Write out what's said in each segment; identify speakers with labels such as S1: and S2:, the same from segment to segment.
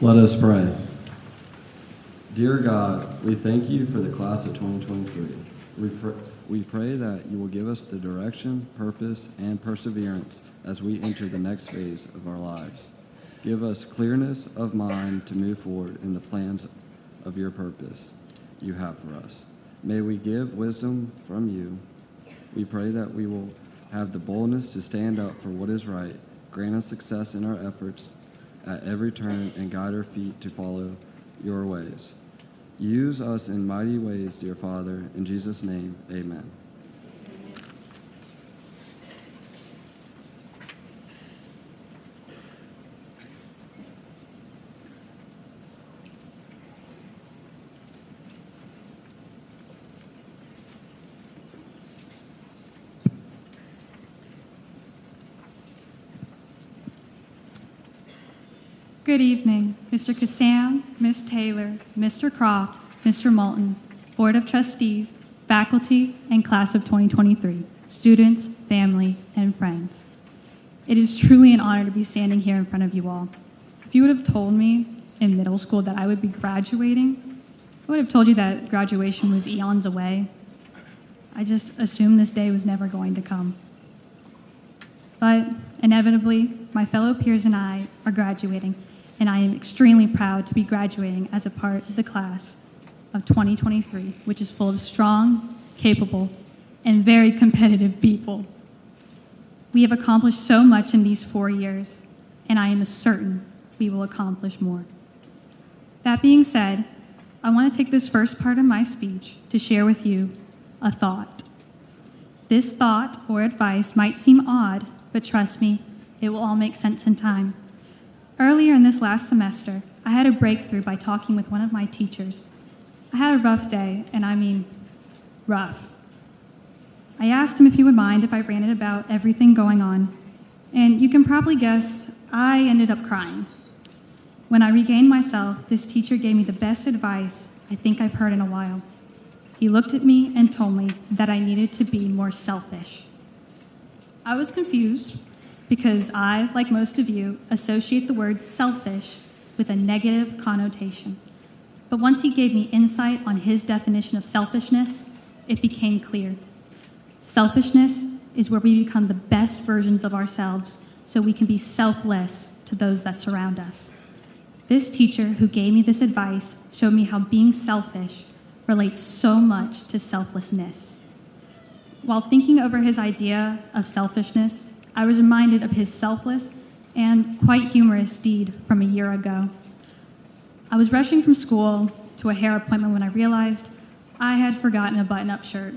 S1: Let us pray. Dear God, we thank you for the class of 2023. We pray that you will give us the direction, purpose, and perseverance as we enter the next phase of our lives. Give us clearness of mind to move forward in the plans of your purpose you have for us. May we give wisdom from you. We pray that we will have the boldness to stand up for what is right. Grant us success in our efforts at every turn and guide our feet to follow your ways. Use us in mighty ways, dear Father. In Jesus' name, amen.
S2: Good evening, Mr. Kassam, Ms. Taylor, Mr. Croft, Mr. Moulton, Board of Trustees, faculty, and class of 2023, students, family, and friends. It is truly an honor to be standing here in front of you all. If you would have told me in middle school that I would be graduating, I would have told you that graduation was eons away. I just assumed this day was never going to come. But inevitably, my fellow peers and I are graduating, and I am extremely proud to be graduating as a part of the class of 2023, which is full of strong, capable, and very competitive people. We have accomplished so much in these 4 years, and I am certain we will accomplish more. That being said, I want to take this first part of my speech to share with you a thought. This thought or advice might seem odd, but trust me, it will all make sense in time. Earlier in this last semester, I had a breakthrough by talking with one of my teachers. I had a rough day, and I mean rough. I asked him if he would mind if I ranted about everything going on, and you can probably guess I ended up crying. When I regained myself, this teacher gave me the best advice I think I've heard in a while. He looked at me and told me that I needed to be more selfish. I was confused because I, like most of you, associate the word selfish with a negative connotation. But once he gave me insight on his definition of selfishness, it became clear. Selfishness is where we become the best versions of ourselves so we can be selfless to those that surround us. This teacher who gave me this advice showed me how being selfish relates so much to selflessness. While thinking over his idea of selfishness, I was reminded of his selfless and quite humorous deed from a year ago. I was rushing from school to a hair appointment when I realized I had forgotten a button-up shirt.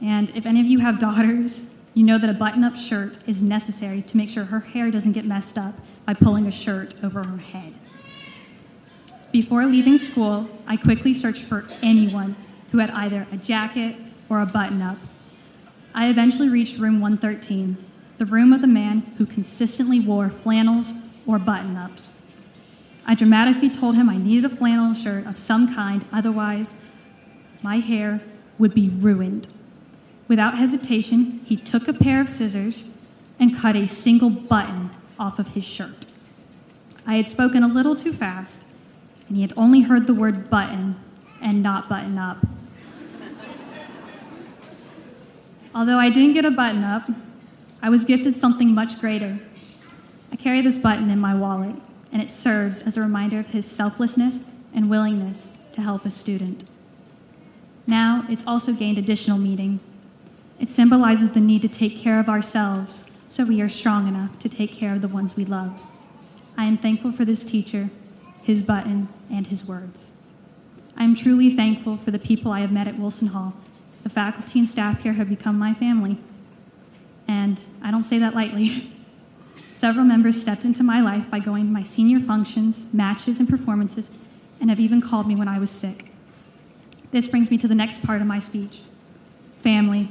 S2: And if any of you have daughters, you know that a button-up shirt is necessary to make sure her hair doesn't get messed up by pulling a shirt over her head. Before leaving school, I quickly searched for anyone who had either a jacket or a button-up. I eventually reached room 113, the room of the man who consistently wore flannels or button-ups. I dramatically told him I needed a flannel shirt of some kind, otherwise my hair would be ruined. Without hesitation, he took a pair of scissors and cut a single button off of his shirt. I had spoken a little too fast, and he had only heard the word button and not button up. Although I didn't get a button up, I was gifted something much greater. I carry this button in my wallet, and it serves as a reminder of his selflessness and willingness to help a student. Now, it's also gained additional meaning. It symbolizes the need to take care of ourselves so we are strong enough to take care of the ones we love. I am thankful for this teacher, his button, and his words. I am truly thankful for the people I have met at Wilson Hall. The faculty and staff here have become my family. And I don't say that lightly. Several members stepped into my life by going to my senior functions, matches, and performances, and have even called me when I was sick. This brings me to the next part of my speech. Family.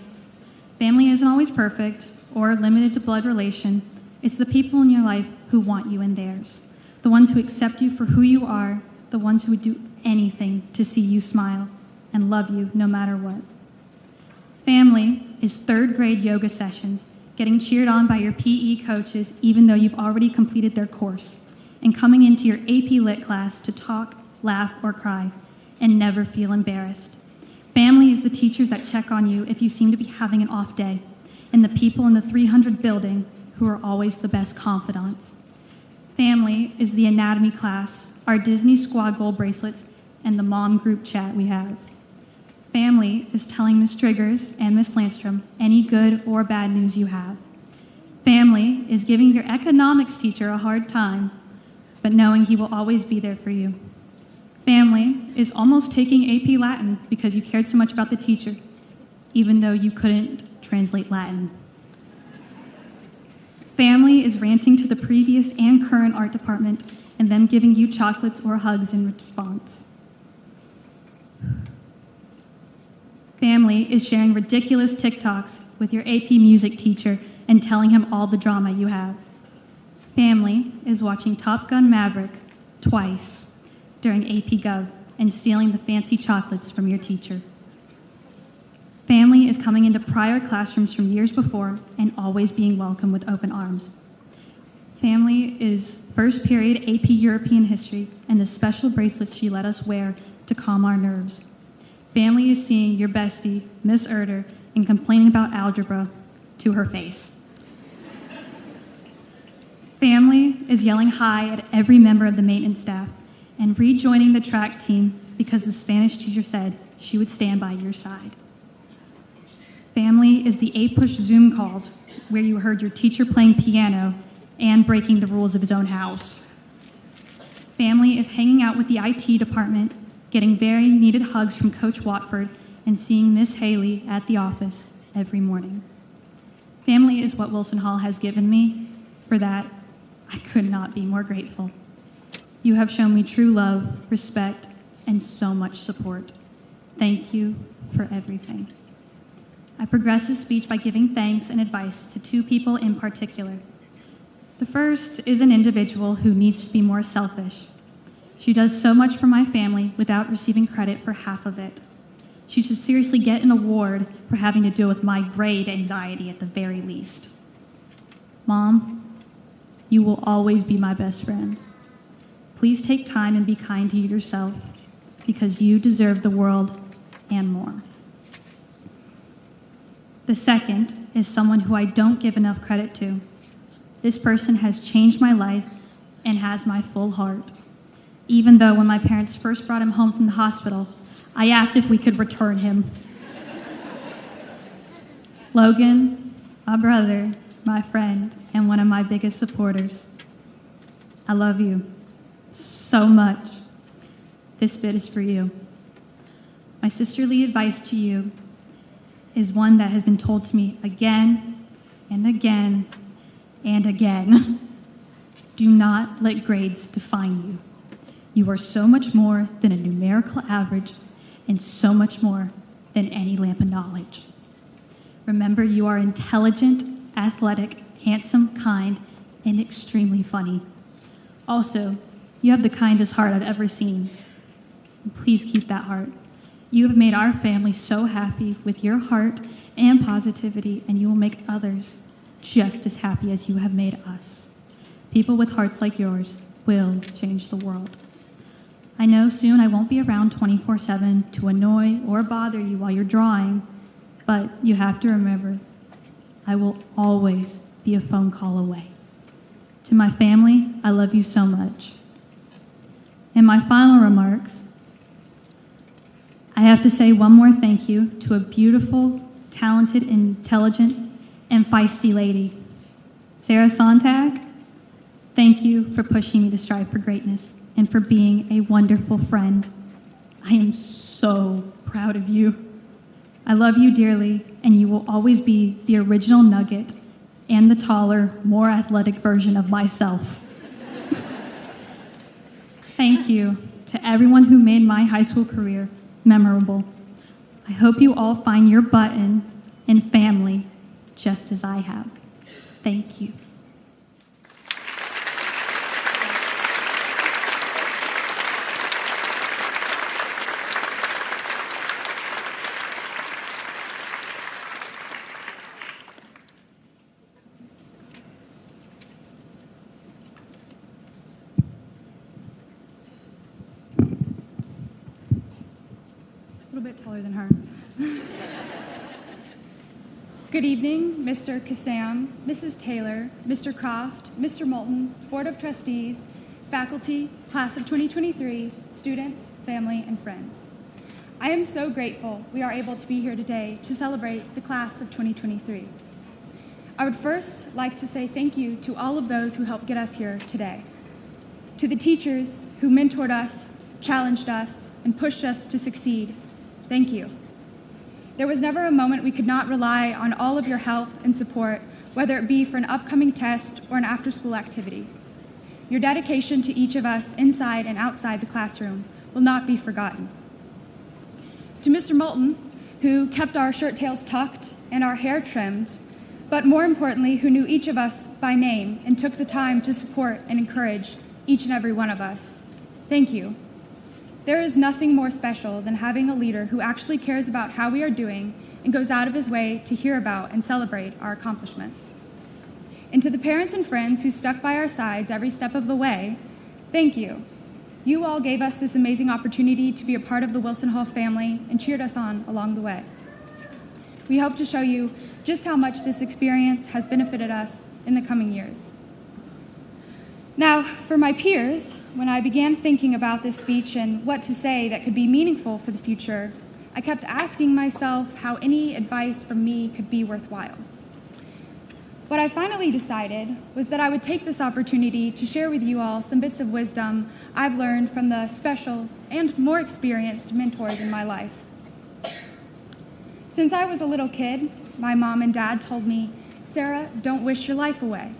S2: Family isn't always perfect or limited to blood relation. It's the people in your life who want you in theirs. The ones who accept you for who you are, the ones who would do anything to see you smile and love you no matter what. Family is third grade yoga sessions, getting cheered on by your PE coaches even though you've already completed their course, and coming into your AP Lit class to talk, laugh, or cry, and never feel embarrassed. Family is the teachers that check on you if you seem to be having an off day, and the people in the 300 building who are always the best confidants. Family is the anatomy class, our Disney Squad gold bracelets, and the mom group chat we have. Family is telling Miss Triggers and Miss Landstrom any good or bad news you have. Family is giving your economics teacher a hard time, but knowing he will always be there for you. Family is almost taking AP Latin because you cared so much about the teacher, even though you couldn't translate Latin. Family is ranting to the previous and current art department and them giving you chocolates or hugs in response. Family is sharing ridiculous TikToks with your AP music teacher and telling him all the drama you have. Family is watching Top Gun Maverick twice during AP Gov and stealing the fancy chocolates from your teacher. Family is coming into prior classrooms from years before and always being welcomed with open arms. Family is first period AP European history and the special bracelets she let us wear to calm our nerves. Family is seeing your bestie, Miss Erder, and complaining about algebra to her face. Family is yelling hi at every member of the maintenance staff and rejoining the track team because the Spanish teacher said she would stand by your side. Family is the 8-push Zoom calls where you heard your teacher playing piano and breaking the rules of his own house. Family is hanging out with the IT department, getting very needed hugs from Coach Watford, and seeing Miss Haley at the office every morning. Family is what Wilson Hall has given me. For that, I could not be more grateful. You have shown me true love, respect, and so much support. Thank you for everything. I progress this speech by giving thanks and advice to two people in particular. The first is an individual who needs to be more selfish. She does so much for my family without receiving credit for half of it. She should seriously get an award for having to deal with my grade anxiety at the very least. Mom, you will always be my best friend. Please take time and be kind to yourself because you deserve the world and more. The second is someone who I don't give enough credit to. This person has changed my life and has my full heart. Even though when my parents first brought him home from the hospital, I asked if we could return him. Logan, my brother, my friend, and one of my biggest supporters. I love you so much. This bit is for you. My sisterly advice to you is one that has been told to me again and again and again. Do not let grades define you. You are so much more than a numerical average and so much more than any lamp of knowledge. Remember, you are intelligent, athletic, handsome, kind, and extremely funny. Also, you have the kindest heart I've ever seen. Please keep that heart. You have made our family so happy with your heart and positivity, and you will make others just as happy as you have made us. People with hearts like yours will change the world. I know soon I won't be around 24/7 to annoy or bother you while you're drawing, but you have to remember, I will always be a phone call away. To my family, I love you so much. In my final remarks, I have to say one more thank you to a beautiful, talented, intelligent, and feisty lady. Sarah Sontag, thank you for pushing me to strive for greatness and for being a wonderful friend. I am so proud of you. I love you dearly, and you will always be the original Nugget and the taller, more athletic version of myself. Thank you to everyone who made my high school career memorable. I hope you all find your button and family just as I have. Thank you. little bit taller than her. Good evening, Mr. Kassam, Mrs. Taylor, Mr. Croft, Mr. Moulton, Board of Trustees, faculty, class of 2023, students, family, and friends. I am so grateful we are able to be here today to celebrate the class of 2023. I would first like to say thank you to all of those who helped get us here today. To the teachers who mentored us, challenged us, and pushed us to succeed, thank you. There was never a moment we could not rely on all of your help and support, whether it be for an upcoming test or an after-school activity. Your dedication to each of us inside and outside the classroom will not be forgotten. To Mr. Moulton, who kept our shirt tails tucked and our hair trimmed, but more importantly, who knew each of us by name and took the time to support and encourage each and every one of us, thank you. There is nothing more special than having a leader who actually cares about how we are doing and goes out of his way to hear about and celebrate our accomplishments. And to the parents and friends who stuck by our sides every step of the way, thank you. You all gave us this amazing opportunity to be a part of the Wilson Hall family and cheered us on along the way. We hope to show you just how much this experience has benefited us in the coming years. Now, for my peers, when I began thinking about this speech and what to say that could be meaningful for the future, I kept asking myself how any advice from me could be worthwhile. What I finally decided was that I would take this opportunity to share with you all some bits of wisdom I've learned from the special and more experienced mentors in my life. Since I was a little kid, my mom and dad told me, "Sarah, don't wish your life away."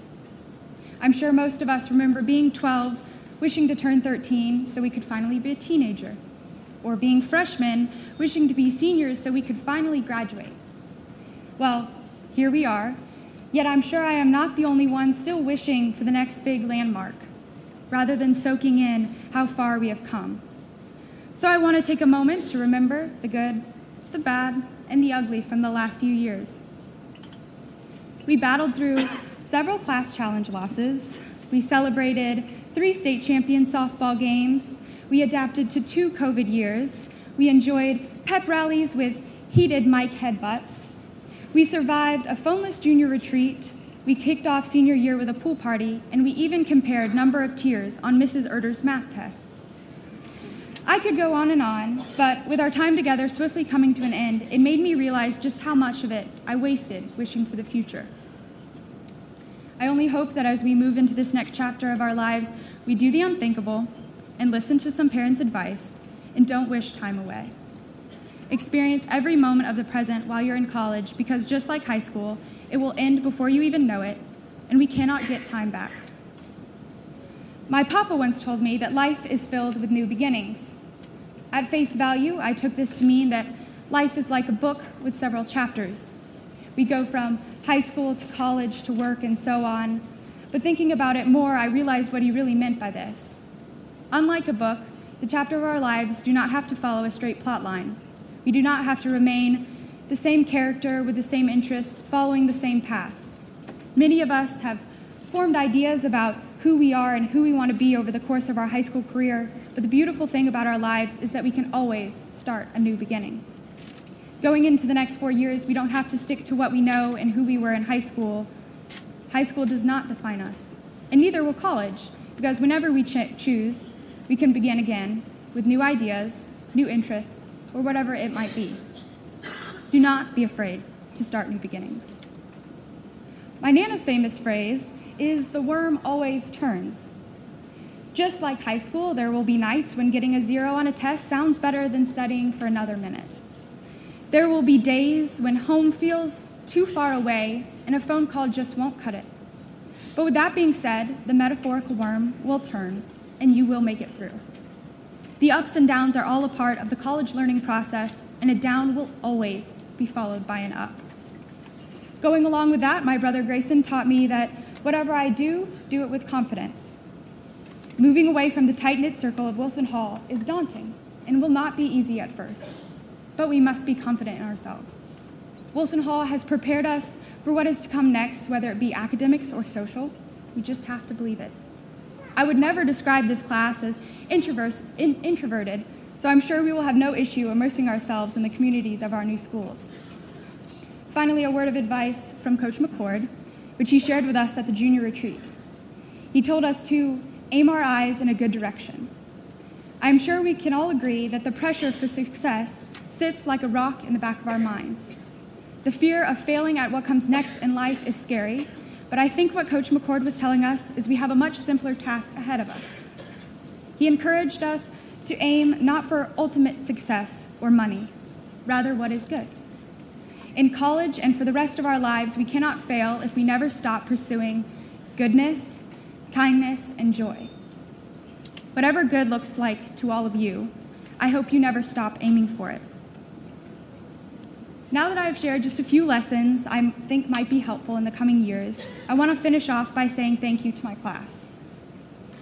S2: I'm sure most of us remember being 12, wishing to turn 13 so we could finally be a teenager, or being freshmen, wishing to be seniors so we could finally graduate. Well, here we are, yet I'm sure I am not the only one still wishing for the next big landmark, rather than soaking in how far we have come. So I want to take a moment to remember the good, the bad, and the ugly from the last few years. We battled through several class challenge losses. We celebrated 3 state champion softball games. We adapted to 2 COVID years. We enjoyed pep rallies with heated mic headbutts. We survived a phoneless junior retreat. We kicked off senior year with a pool party, and we even compared number of tiers on Mrs. Erder's math tests. I could go on, but with our time together swiftly coming to an end, it made me realize just how much of it I wasted wishing for the future. I only hope that as we move into this next chapter of our lives, we do the unthinkable and listen to some parents' advice and don't wish time away. Experience every moment of the present while you're in college, because just like high school, it will end before you even know it, and we cannot get time back. My papa once told me that life is filled with new beginnings. At face value, I took this to mean that life is like a book with several chapters. We go from high school to college to work and so on, but thinking about it more, I realized what he really meant by this. Unlike a book, the chapter of our lives do not have to follow a straight plot line. We do not have to remain the same character with the same interests, following the same path. Many of us have formed ideas about who we are and who we want to be over the course of our high school career, but the beautiful thing about our lives is that we can always start a new beginning. Going into the next 4 years, we don't have to stick to what we know and who we were in high school. High school does not define us, and neither will college, because whenever we choose, we can begin again with new ideas, new interests, or whatever it might be. Do not be afraid to start new beginnings. My Nana's famous phrase is, "The worm always turns." Just like high school, there will be nights when getting a 0 on a test sounds better than studying for another minute. There will be days when home feels too far away and a phone call just won't cut it. But with that being said, the metaphorical worm will turn and you will make it through. The ups and downs are all a part of the college learning process, and a down will always be followed by an up. Going along with that, my brother Grayson taught me that whatever I do, do it with confidence. Moving away from the tight-knit circle of Wilson Hall is daunting and will not be easy at first, but we must be confident in ourselves. Wilson Hall has prepared us for what is to come next, whether it be academics or social. We just have to believe it. I would never describe this class as introverted,
S3: so I'm sure we will have no issue immersing ourselves in the communities of our new schools. Finally, a word of advice from Coach McCord, which he shared with us at the junior retreat. He told us to aim our eyes in a good direction. I'm sure we can all agree that the pressure for success sits like a rock in the back of our minds. The fear of failing at what comes next in life is scary, but I think what Coach McCord was telling us is we have a much simpler task ahead of us. He encouraged us to aim not for ultimate success or money, rather what is good. In college and for the rest of our lives, we cannot fail if we never stop pursuing goodness, kindness, and joy. Whatever good looks like to all of you, I hope you never stop aiming for it. Now that I've shared just a few lessons I think might be helpful in the coming years, I want to finish off by saying thank you to my class.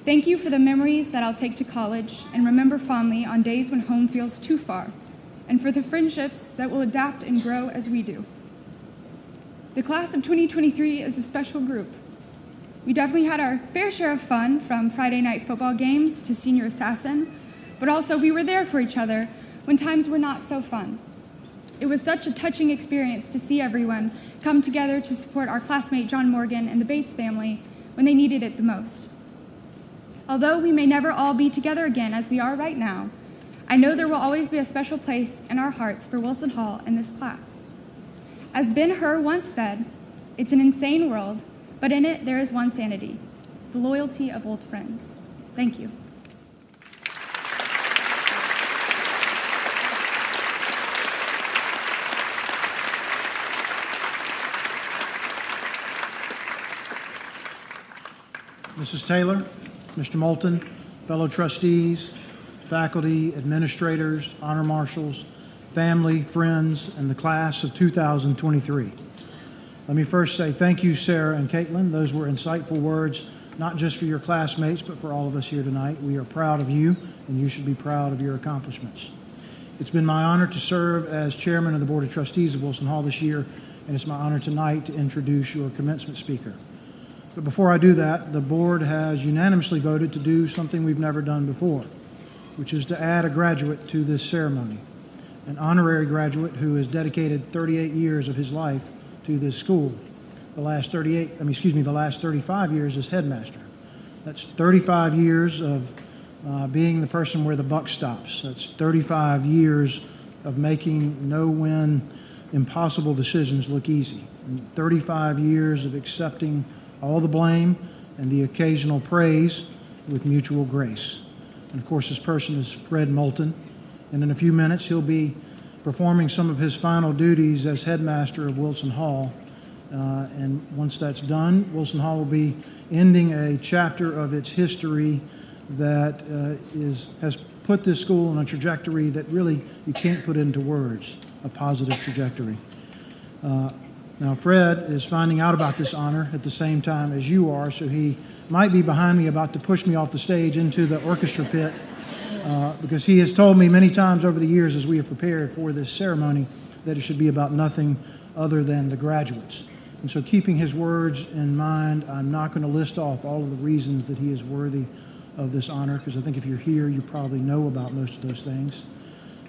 S3: Thank you for the memories that I'll take to college and remember fondly on days when home feels too far, and for the friendships that will adapt and grow as we do. The class of 2023 is a special group. We definitely had our fair share of fun, from Friday night football games to senior assassin, but also we were there for each other when times were not so fun. It was such a touching experience to see everyone come together to support our classmate John Morgan and the Bates family when they needed it the most. Although we may never all be together again as we are right now, I know there will always be a special place in our hearts for Wilson Hall and this class. As Ben-Hur once said, "It's an insane world, but in it there is one sanity, the loyalty of old friends." Thank you.
S4: Mrs. Taylor, Mr. Moulton, fellow trustees, faculty, administrators, honor marshals, family, friends, and the class of 2023. Let me first say thank you, Sarah and Caitlin. Those were insightful words, not just for your classmates, but for all of us here tonight. We are proud of you, and you should be proud of your accomplishments. It's been my honor to serve as chairman of the Board of Trustees of Wilson Hall this year, and it's my honor tonight to introduce your commencement speaker. But before I do that, the board has unanimously voted to do something we've never done before, which is to add a graduate to this ceremony, an honorary graduate who has dedicated 38 years of his life to this school. The last 35 years as headmaster. That's 35 years of being the person where the buck stops. That's 35 years of making no-win, impossible decisions look easy. And 35 years of accepting all the blame and the occasional praise with mutual grace. And of course, this person is Fred Moulton, and in a few minutes he'll be performing some of his final duties as headmaster of Wilson Hall. And once that's done, Wilson Hall will be ending a chapter of its history that has put this school on a trajectory that really you can't put into words, a positive trajectory. Now, Fred is finding out about this honor at the same time as you are, so he might be behind me about to push me off the stage into the orchestra pit, because he has told me many times over the years as we have prepared for this ceremony that it should be about nothing other than the graduates. And so keeping his words in mind, I'm not going to list off all of the reasons that he is worthy of this honor, because I think if you're here, you probably know about most of those things.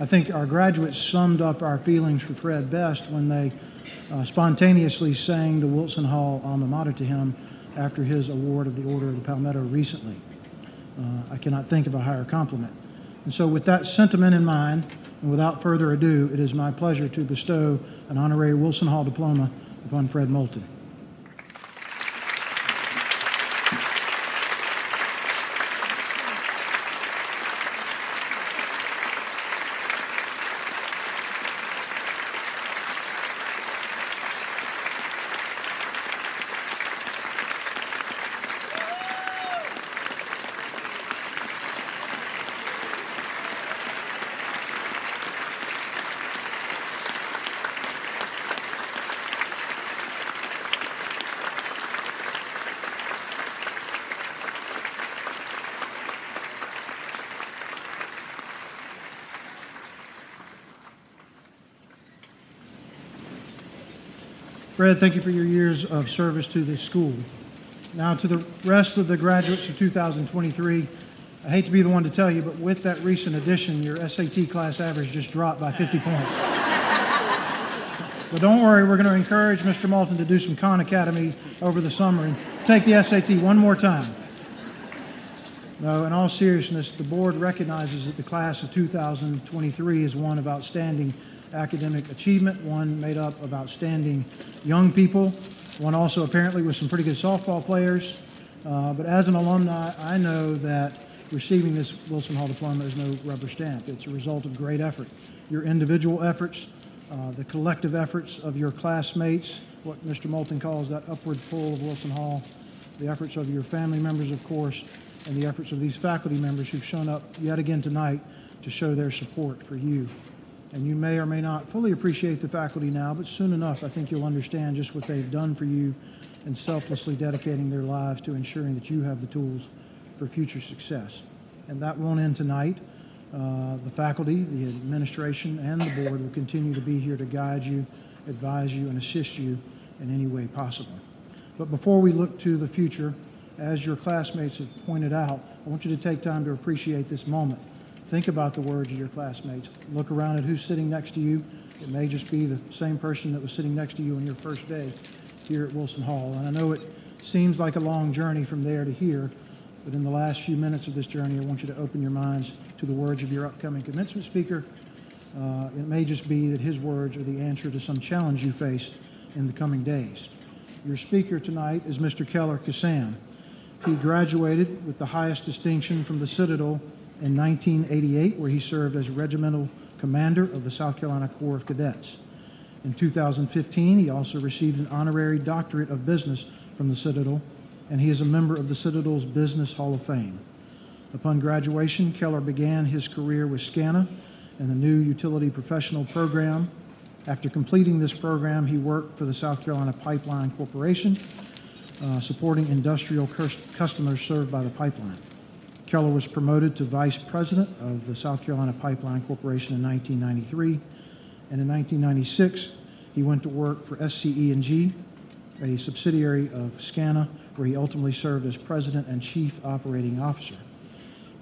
S4: I think our graduates summed up our feelings for Fred best when they spontaneously sang the Wilson Hall alma mater to him after his award of the Order of the Palmetto recently. I cannot think of a higher compliment. And so with that sentiment in mind, and without further ado, it is my pleasure to bestow an honorary Wilson Hall diploma upon Fred Moulton. Fred, thank you for your years of service to this school. Now to the rest of the graduates of 2023, I hate to be the one to tell you, but with that recent addition, your SAT class average just dropped by 50 points. But don't worry, we're going to encourage Mr. Moulton to do some Khan Academy over the summer and take the SAT one more time. No, in all seriousness, the board recognizes that the class of 2023 is one of outstanding academic achievement, one made up of outstanding young people, one also apparently with some pretty good softball players. But as an alumni, I know that receiving this Wilson Hall diploma is no rubber stamp. It's a result of great effort. Your individual efforts, the collective efforts of your classmates, what Mr. Moulton calls that upward pull of Wilson Hall, the efforts of your family members, of course, and the efforts of these faculty members who've shown up yet again tonight to show their support for you. And you may or may not fully appreciate the faculty now, but soon enough I think you'll understand just what they've done for you in selflessly dedicating their lives to ensuring that you have the tools for future success. And that won't end tonight. The faculty, the administration, and the board will continue to be here to guide you, advise you, and assist you in any way possible. But before we look to the future, as your classmates have pointed out, I want you to take time to appreciate this moment. Think about the words of your classmates. Look around at who's sitting next to you. It may just be the same person that was sitting next to you on your first day here at Wilson Hall. And I know it seems like a long journey from there to here, but in the last few minutes of this journey, I want you to open your minds to the words of your upcoming commencement speaker. It may just be that his words are the answer to some challenge you face in the coming days. Your speaker tonight is Mr. Keller Kassam. He graduated with the highest distinction from the Citadel in 1988, where he served as regimental commander of the South Carolina Corps of Cadets. In 2015, he also received an honorary doctorate of business from the Citadel, and he is a member of the Citadel's Business Hall of Fame. Upon graduation, Keller began his career with SCANA and the new Utility Professional Program. After completing this program, he worked for the South Carolina Pipeline Corporation, supporting industrial customers served by the pipeline. Keller was promoted to vice president of the South Carolina Pipeline Corporation in 1993, and in 1996, he went to work for SCE&G, a subsidiary of SCANA, where he ultimately served as president and chief operating officer.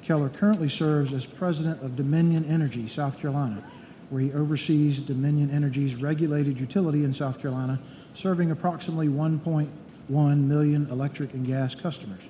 S4: Keller currently serves as president of Dominion Energy, South Carolina, where he oversees Dominion Energy's regulated utility in South Carolina, serving approximately 1.1 million electric and gas customers.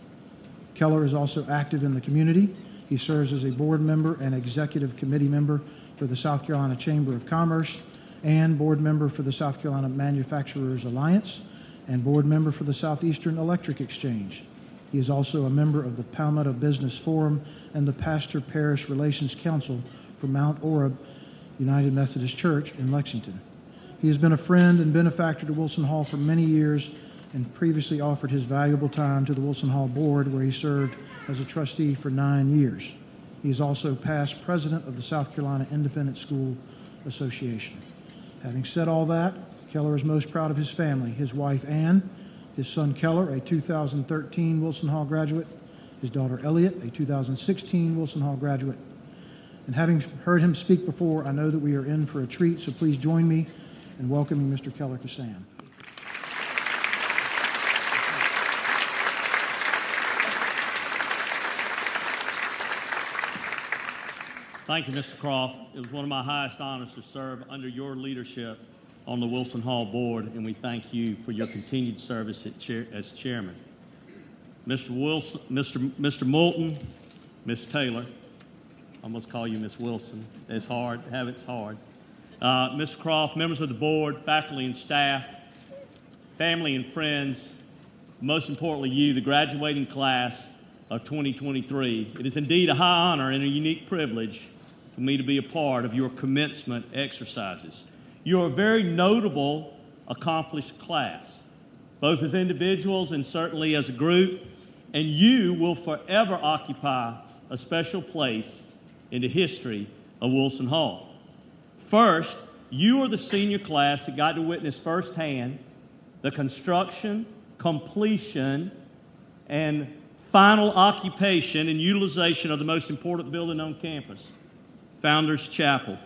S4: Keller is also active in the community. He serves as a board member and executive committee member for the South Carolina Chamber of Commerce and board member for the South Carolina Manufacturers Alliance and board member for the Southeastern Electric Exchange. He is also a member of the Palmetto Business Forum and the Pastor Parish Relations Council for Mount Orab United Methodist Church in Lexington. He has been a friend and benefactor to Wilson Hall for many years and previously offered his valuable time to the Wilson Hall Board, where he served as a trustee for 9 years. He is also past president of the South Carolina Independent School Association. Having said all that, Keller is most proud of his family, his wife Ann, his son Keller, a 2013 Wilson Hall graduate, his daughter Elliot, a 2016 Wilson Hall graduate. And having heard him speak before, I know that we are in for a treat, so please join me in welcoming Mr. Keller Kassam.
S5: Thank you, Mr. Croft. It was one of my highest honors to serve under your leadership on the Wilson Hall Board, and we thank you for your continued service as chairman. Mr. Moulton, Ms. Taylor, I almost call you Ms. Wilson. It's hard. Habit's hard. Mr. Croft, members of the board, faculty and staff, family and friends, most importantly you, the graduating class of 2023. It is indeed a high honor and a unique privilege for me to be a part of your commencement exercises. You're a very notable, accomplished class, both as individuals and certainly as a group, and you will forever occupy a special place in the history of Wilson Hall. First, you are the senior class that got to witness firsthand the construction, completion, and final occupation and utilization of the most important building on campus, Founders Chapel.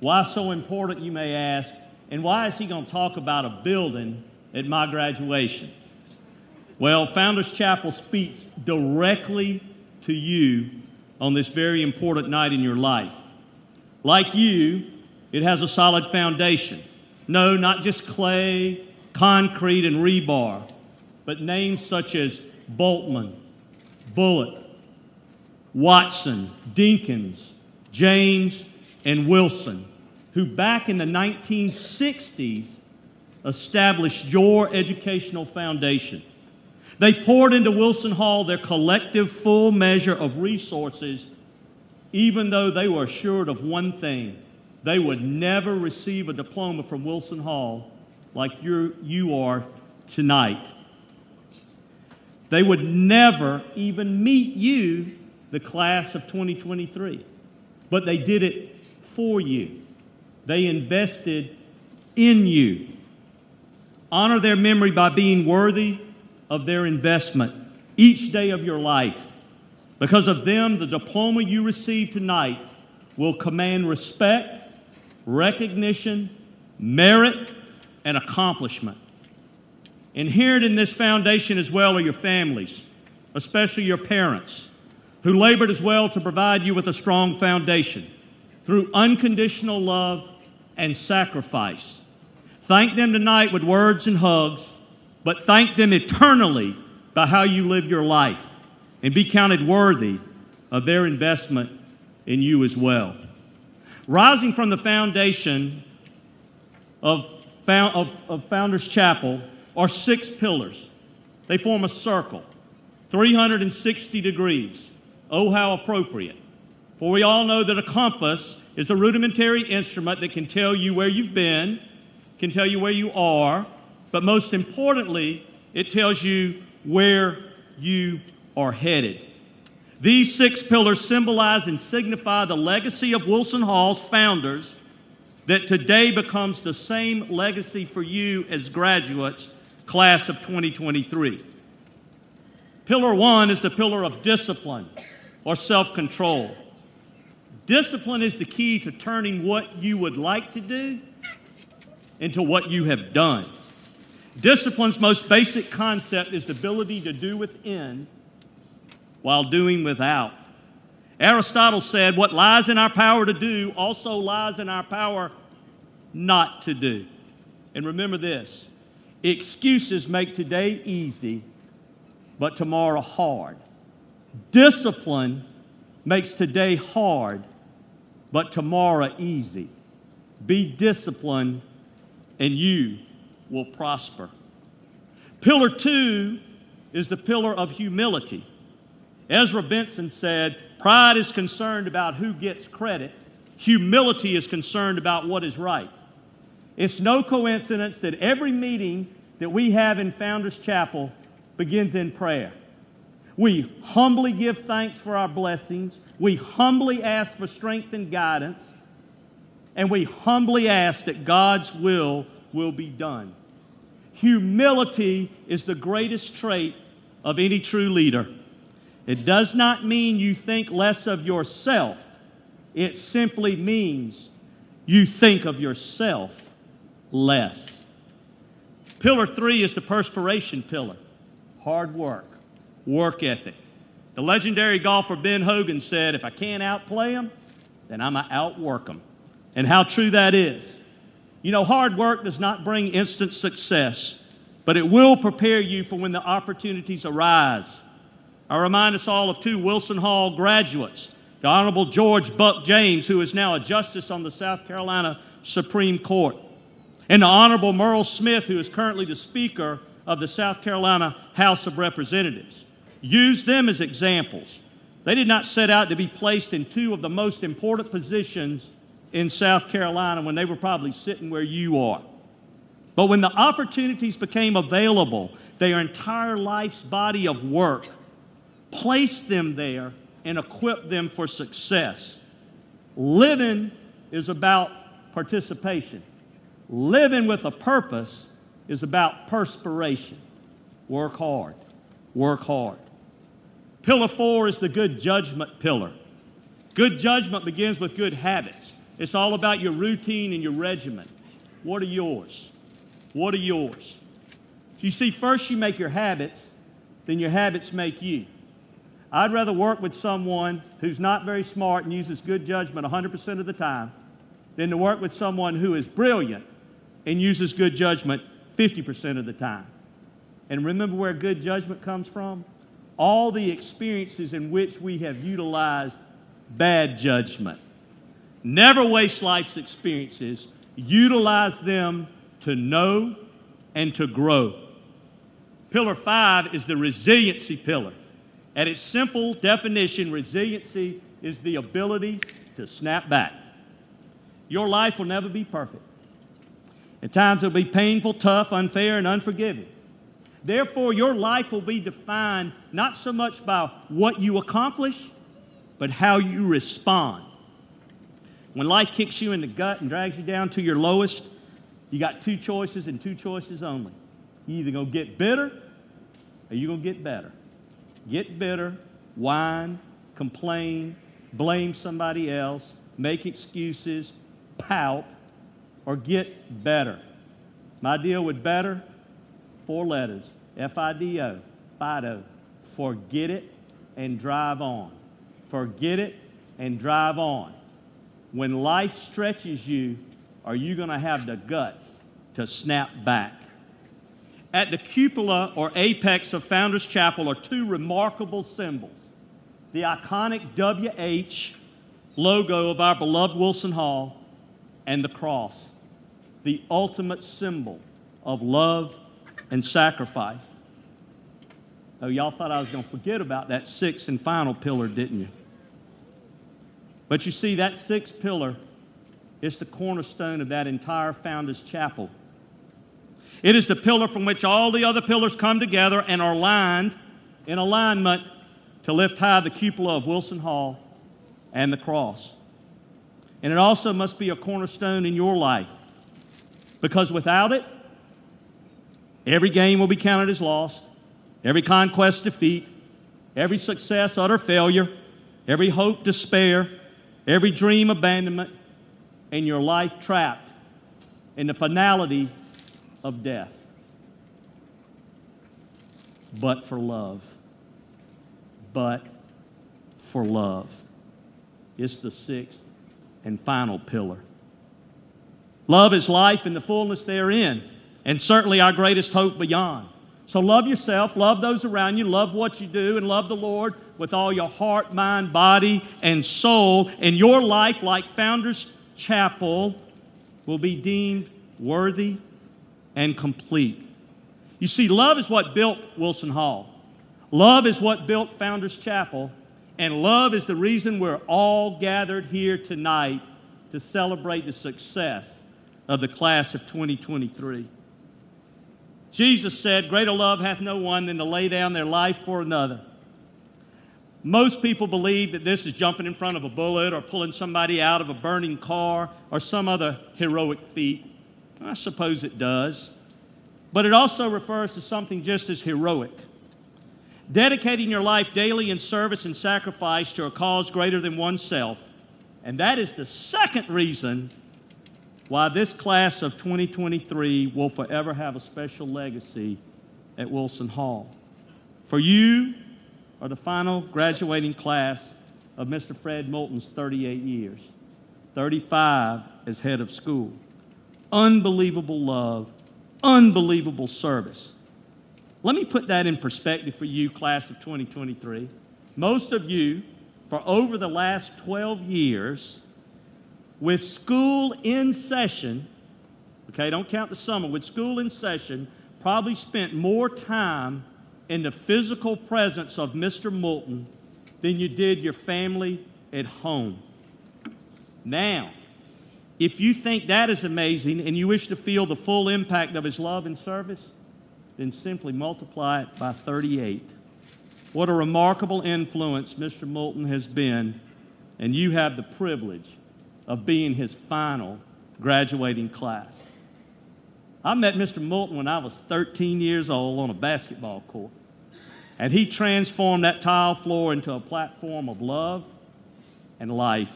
S5: Why so important, you may ask, and why is he going to talk about a building at my graduation? Well, Founders Chapel speaks directly to you on this very important night in your life. Like you, it has a solid foundation. No, not just clay, concrete, and rebar, but names such as Boltman, Bullitt, Watson, Dinkins, James, and Wilson, who back in the 1960s established your educational foundation. They poured into Wilson Hall their collective full measure of resources, even though they were assured of one thing: they would never receive a diploma from Wilson Hall like you are tonight. They would never even meet you, the class of 2023. But they did it for you. They invested in you. Honor their memory by being worthy of their investment each day of your life. Because of them, the diploma you receive tonight will command respect, recognition, merit, and accomplishment. Inherent in this foundation as well are your families, especially your parents, who labored as well to provide you with a strong foundation through unconditional love and sacrifice. Thank them tonight with words and hugs, but thank them eternally by how you live your life, and be counted worthy of their investment in you as well. Rising from the foundation of Founders Chapel are 6 pillars. They form a circle, 360 degrees. Oh, how appropriate. For we all know that a compass is a rudimentary instrument that can tell you where you've been, can tell you where you are, but most importantly, it tells you where you are headed. These 6 pillars symbolize and signify the legacy of Wilson Hall's founders that today becomes the same legacy for you as graduates, class of 2023. Pillar 1 is the pillar of discipline or self-control. Discipline is the key to turning what you would like to do into what you have done. Discipline's most basic concept is the ability to do within while doing without. Aristotle said, what lies in our power to do also lies in our power not to do. And remember this, excuses make today easy, but tomorrow hard. Discipline makes today hard, but tomorrow easy. Be disciplined and you will prosper. Pillar 2 is the pillar of humility. Ezra Benson said, pride is concerned about who gets credit. Humility is concerned about what is right. It's no coincidence that every meeting that we have in Founders Chapel begins in prayer. We humbly give thanks for our blessings. We humbly ask for strength and guidance. And we humbly ask that God's will be done. Humility is the greatest trait of any true leader. It does not mean you think less of yourself. It simply means you think of yourself less. Pillar 3 is the perspiration pillar. Hard work, work ethic. The legendary golfer Ben Hogan said, if I can't outplay them, then I'm going to outwork them. And how true that is. You know, hard work does not bring instant success, but it will prepare you for when the opportunities arise. I remind us all of 2 Wilson Hall graduates, the Honorable George Buck James, who is now a justice on the South Carolina Supreme Court, and the Honorable Merle Smith, who is currently the Speaker of the South Carolina House of Representatives. Use them as examples. They did not set out to be placed in 2 of the most important positions in South Carolina when they were probably sitting where you are. But when the opportunities became available, their entire life's body of work placed them there and equipped them for success. Living is about participation. Living with a purpose is about perspiration. Work hard. Work hard. Pillar 4 is the good judgment pillar. Good judgment begins with good habits. It's all about your routine and your regimen. What are yours? What are yours? You see, first you make your habits, then your habits make you. I'd rather work with someone who's not very smart and uses good judgment 100% of the time than to work with someone who is brilliant and uses good judgment 50% of the time. And remember where good judgment comes from? All the experiences in which we have utilized bad judgment. Never waste life's experiences. Utilize them to know and to grow. Pillar 5 is the resiliency pillar. At its simple definition, resiliency is the ability to snap back. Your life will never be perfect. At times it will be painful, tough, unfair, and unforgiving. Therefore, your life will be defined not so much by what you accomplish, but how you respond. When life kicks you in the gut and drags you down to your lowest, you got two choices and two choices only. You're either going to get bitter or you're going to get better. Get bitter, whine, complain, blame somebody else, make excuses, pout, or get better. My deal with better, 4 letters, F-I-D-O, FIDO. Forget it and drive on. Forget it and drive on. When life stretches you, are you going to have the guts to snap back? At the cupola or apex of Founders Chapel are 2 remarkable symbols. The iconic WH logo of our beloved Wilson Hall and the cross, the ultimate symbol of love and sacrifice. Oh, y'all thought I was going to forget about that 6th and final pillar, didn't you? But you see, that 6th pillar is the cornerstone of that entire Founders Chapel. It is the pillar from which all the other pillars come together and are lined in alignment to lift high the cupola of Wilson Hall and the cross. And it also must be a cornerstone in your life, because without it, every gain will be counted as lost, every conquest defeat, every success utter failure, every hope despair, every dream abandonment, and your life trapped in the finality of death. But for love. But for love. It's the 6th and final pillar. Love is life and the fullness therein, and certainly our greatest hope beyond. So love yourself, love those around you, love what you do, and love the Lord with all your heart, mind, body, and soul. And your life, like Founders Chapel, will be deemed worthy and complete. You see, love is what built Wilson Hall. Love is what built Founders Chapel. And love is the reason we're all gathered here tonight to celebrate the success of the class of 2023. Jesus said, "Greater love hath no one than to lay down their life for another." Most people believe that this is jumping in front of a bullet or pulling somebody out of a burning car or some other heroic feat. I suppose it does. But it also refers to something just as heroic. Dedicating your life daily in service and sacrifice to a cause greater than oneself. And that is the second reason why this class of 2023 will forever have a special legacy at Wilson Hall. For you are the final graduating class of Mr. Fred Moulton's 38 years, 35 as head of school. Unbelievable love, unbelievable service. Let me put that in perspective for you, class of 2023. Most of you, for over the last 12 years, with school in session, okay, don't count the summer, with school in session, probably spent more time in the physical presence of Mr. Moulton than you did your family at home. Now, if you think that is amazing and you wish to feel the full impact of his love and service, then simply multiply it by 38. What a remarkable influence Mr. Moulton has been, and you have the privilege of being his final graduating class. I met Mr. Moulton when I was 13 years old on a basketball court, and he transformed that tile floor into a platform of love and life.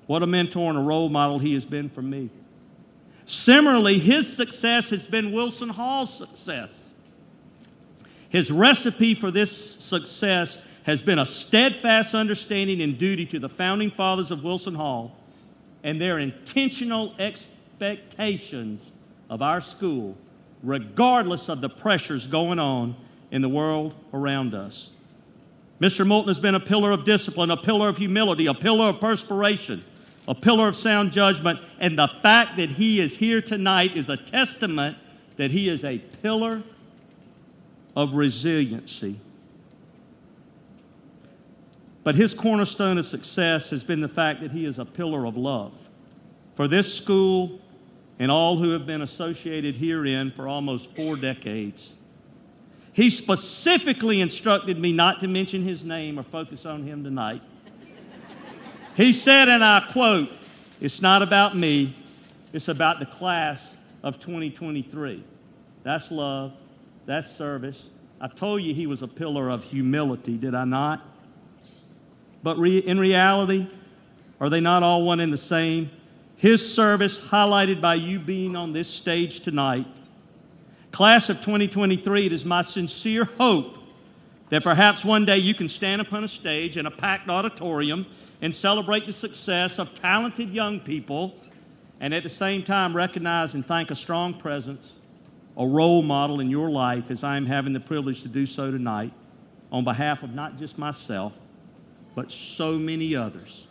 S5: What a mentor and a role model he has been for me. Similarly, his success has been Wilson Hall's success. His recipe for this success has been a steadfast understanding and duty to the founding fathers of Wilson Hall and their intentional expectations of our school, regardless of the pressures going on in the world around us. Mr. Moulton has been a pillar of discipline, a pillar of humility, a pillar of perspiration, a pillar of sound judgment, and the fact that he is here tonight is a testament that he is a pillar of resiliency. But his cornerstone of success has been the fact that he is a pillar of love for this school and all who have been associated herein for almost 4 decades. He specifically instructed me not to mention his name or focus on him tonight. He said, and I quote, "It's not about me, it's about the class of 2023. That's love, that's service. I told you he was a pillar of humility, did I not? But in reality, are they not all one and the same? His service, highlighted by you being on this stage tonight. Class of 2023, it is my sincere hope that perhaps one day you can stand upon a stage in a packed auditorium and celebrate the success of talented young people, and at the same time recognize and thank a strong presence, a role model in your life, as I am having the privilege to do so tonight, on behalf of not just myself, but so many others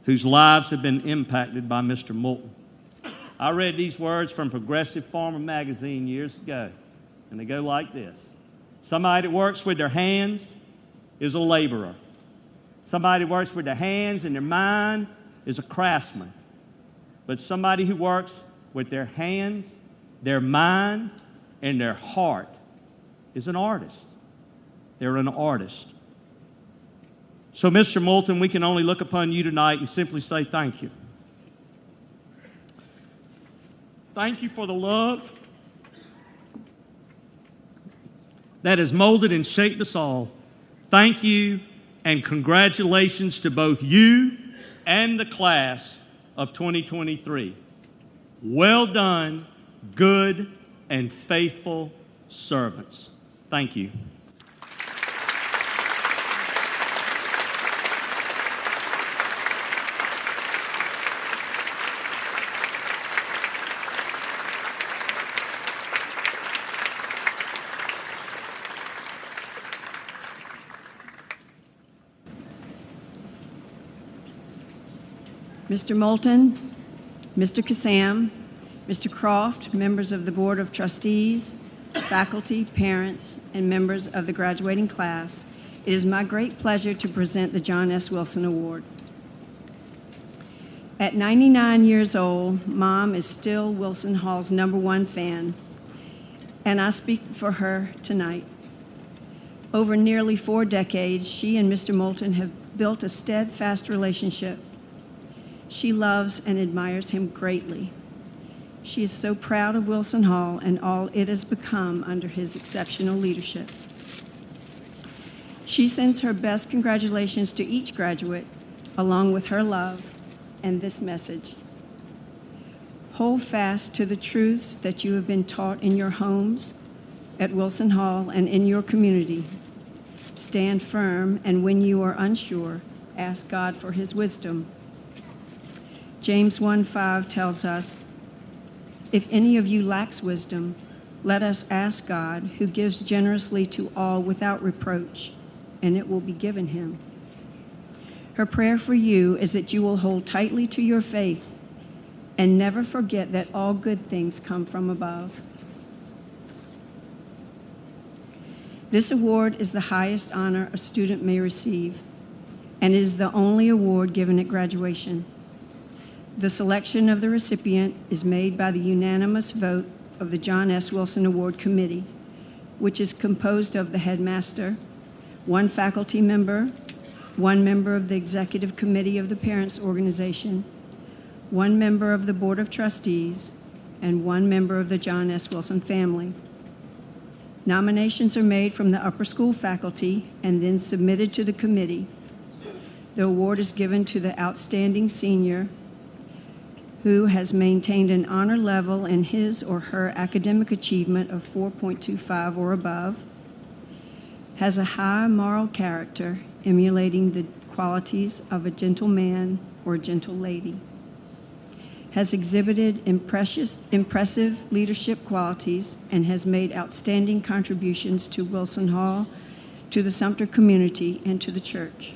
S5: whose lives have been impacted by Mr. Moulton." I read these words from Progressive Farmer magazine years ago, and they go like this. Somebody that works with their hands is a laborer. Somebody who works with their hands and their mind is a craftsman. But somebody who works with their hands, their mind, and their heart is an artist. They're an artist. So, Mr. Moulton, we can only look upon you tonight and simply say thank you. Thank you for the love that has molded and shaped us all. Thank you and congratulations to both you and the class of 2023. Well done, good and faithful servants. Thank you.
S6: Mr. Moulton, Mr. Kassam, Mr. Croft, members of the Board of Trustees, faculty, parents, and members of the graduating class, it is my great pleasure to present the John S. Wilson Award. At 99 years old, Mom is still Wilson Hall's #1 fan, and I speak for her tonight. Over nearly 4 decades, she and Mr. Moulton have built a steadfast relationship. She loves and admires him greatly. She is so proud of Wilson Hall and all it has become under his exceptional leadership. She sends her best congratulations to each graduate, along with her love and this message. Hold fast to the truths that you have been taught in your homes, at Wilson Hall, and in your community. Stand firm, and when you are unsure, ask God for his wisdom. James 1:5 tells us, "If any of you lacks wisdom, let us ask God, who gives generously to all without reproach, and it will be given him." Her prayer for you is that you will hold tightly to your faith and never forget that all good things come from above. This award is the highest honor a student may receive, and it is the only award given at graduation. The selection of the recipient is made by the unanimous vote of the John S. Wilson Award Committee, which is composed of the headmaster, 1 faculty member, 1 member of the executive committee of the parents' organization, 1 member of the Board of Trustees, and 1 member of the John S. Wilson family. Nominations are made from the upper school faculty and then submitted to the committee. The award is given to the outstanding senior who has maintained an honor level in his or her academic achievement of 4.25 or above, has a high moral character, emulating the qualities of a gentle man or a gentle lady, has exhibited impressive leadership qualities, and has made outstanding contributions to Wilson Hall, to the Sumter community, and to the church,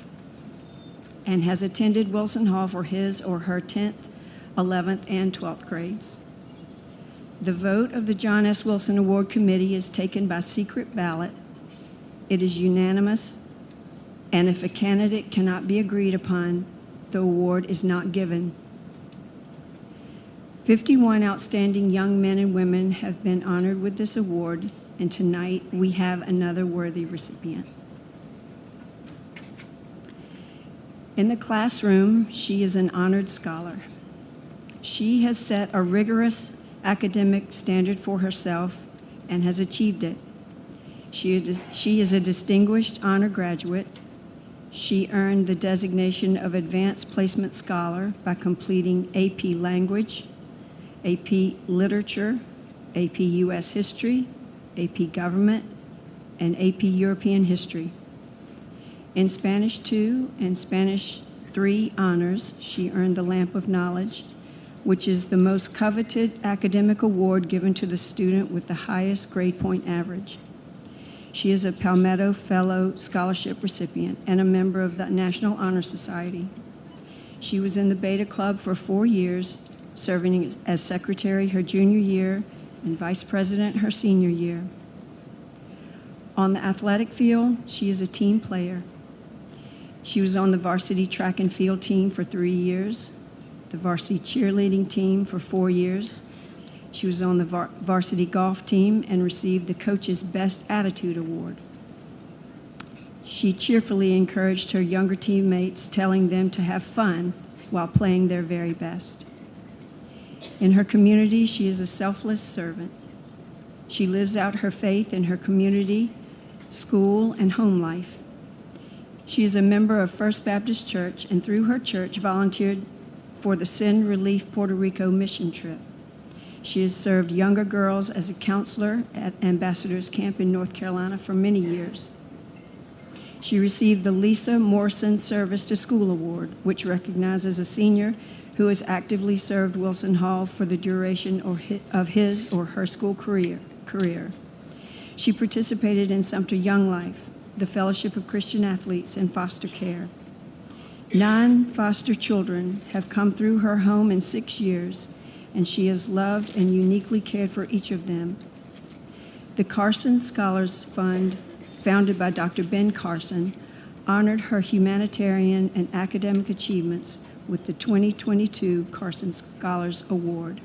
S6: and has attended Wilson Hall for his or her 10th, 11th, and 12th grades. The vote of the John S. Wilson Award Committee is taken by secret ballot. It is unanimous, and if a candidate cannot be agreed upon, the award is not given. 51 outstanding young men and women have been honored with this award, and tonight we have another worthy recipient. In the classroom, she is an honored scholar. She has set a rigorous academic standard for herself and has achieved it. She is a distinguished honor graduate. She earned the designation of Advanced Placement Scholar by completing AP Language, AP Literature, AP U.S. History, AP Government, and AP European History. In Spanish 2 and Spanish 3 honors, she earned the Lamp of Knowledge, which is the most coveted academic award given to the student with the highest grade point average. She is a Palmetto Fellow Scholarship recipient and a member of the National Honor Society. She was in the Beta Club for 4 years, serving as secretary her junior year and vice president her senior year. On the athletic field, she is a team player. She was on the varsity track and field team for 3 years, the varsity cheerleading team for 4 years. She was on the varsity golf team and received the Coach's Best Attitude Award. She cheerfully encouraged her younger teammates, telling them to have fun while playing their very best. In her community, she is a selfless servant. She lives out her faith in her community, school, and home life. She is a member of First Baptist Church, and through her church volunteered for the Sin Relief Puerto Rico mission trip. She has served younger girls as a counselor at Ambassadors Camp in North Carolina for many years. She received the Lisa Morrison Service to School Award, which recognizes a senior who has actively served Wilson Hall for the duration of his or her school career. She participated in Sumter Young Life, the Fellowship of Christian Athletes, and foster care. 9 foster children have come through her home in 6 years, and she has loved and uniquely cared for each of them. The Carson Scholars Fund, founded by Dr. Ben Carson, honored her humanitarian and academic achievements with the 2022 Carson Scholars Award.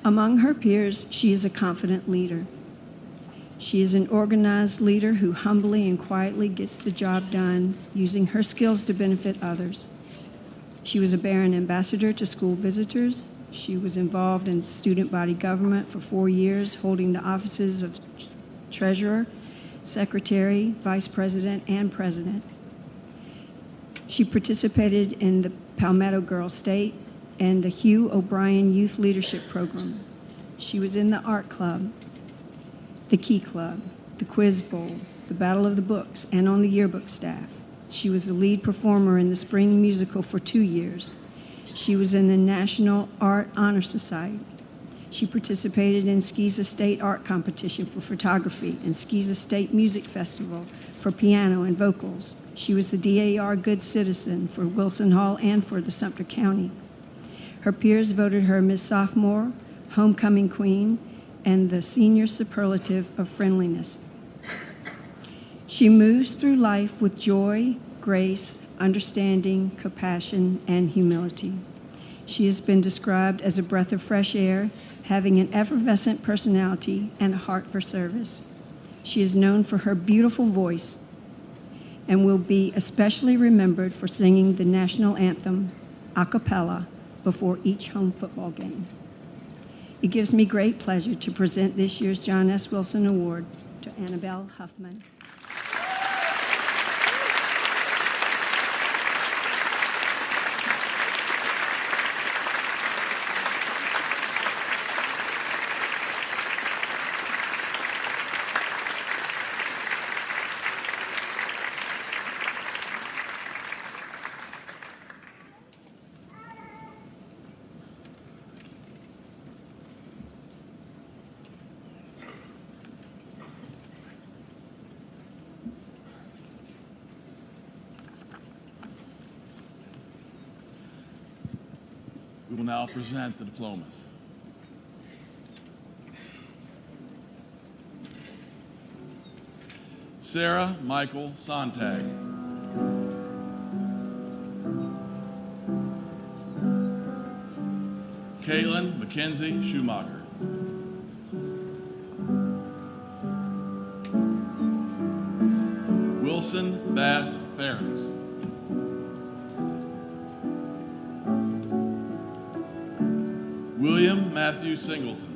S6: Among her peers, she is a confident leader. She is an organized leader who humbly and quietly gets the job done, using her skills to benefit others. She was a Barron Ambassador to school visitors. She was involved in student body government for 4 years, holding the offices of Treasurer, Secretary, Vice President, and President. She participated in the Palmetto Girl State and the Hugh O'Brien Youth Leadership Program. She was in the Art Club, the Key Club, the Quiz Bowl, the Battle of the Books, and on the yearbook staff. She was the lead performer in the spring musical for 2 years. She was in the National Art Honor Society. She participated in Skeeza State Art Competition for photography and Skeeza State Music Festival for piano and vocals. She was the DAR Good Citizen for Wilson Hall and for the Sumter County. Her peers voted her Miss Sophomore, Homecoming Queen, and the Senior Superlative of Friendliness. She moves through life with joy, grace, understanding, compassion, and humility. She has been described as a breath of fresh air, having an effervescent personality and a heart for service. She is known for her beautiful voice and will be especially remembered for singing the national anthem a cappella before each home football game. It gives me great pleasure to present this year's John S. Wilson Award to Annabelle Huffman.
S7: We will now present the diplomas. Sarah Michael Sontag. Caitlin Mackenzie Schumacher. Wilson Bass Ferens. William Matthew Singleton.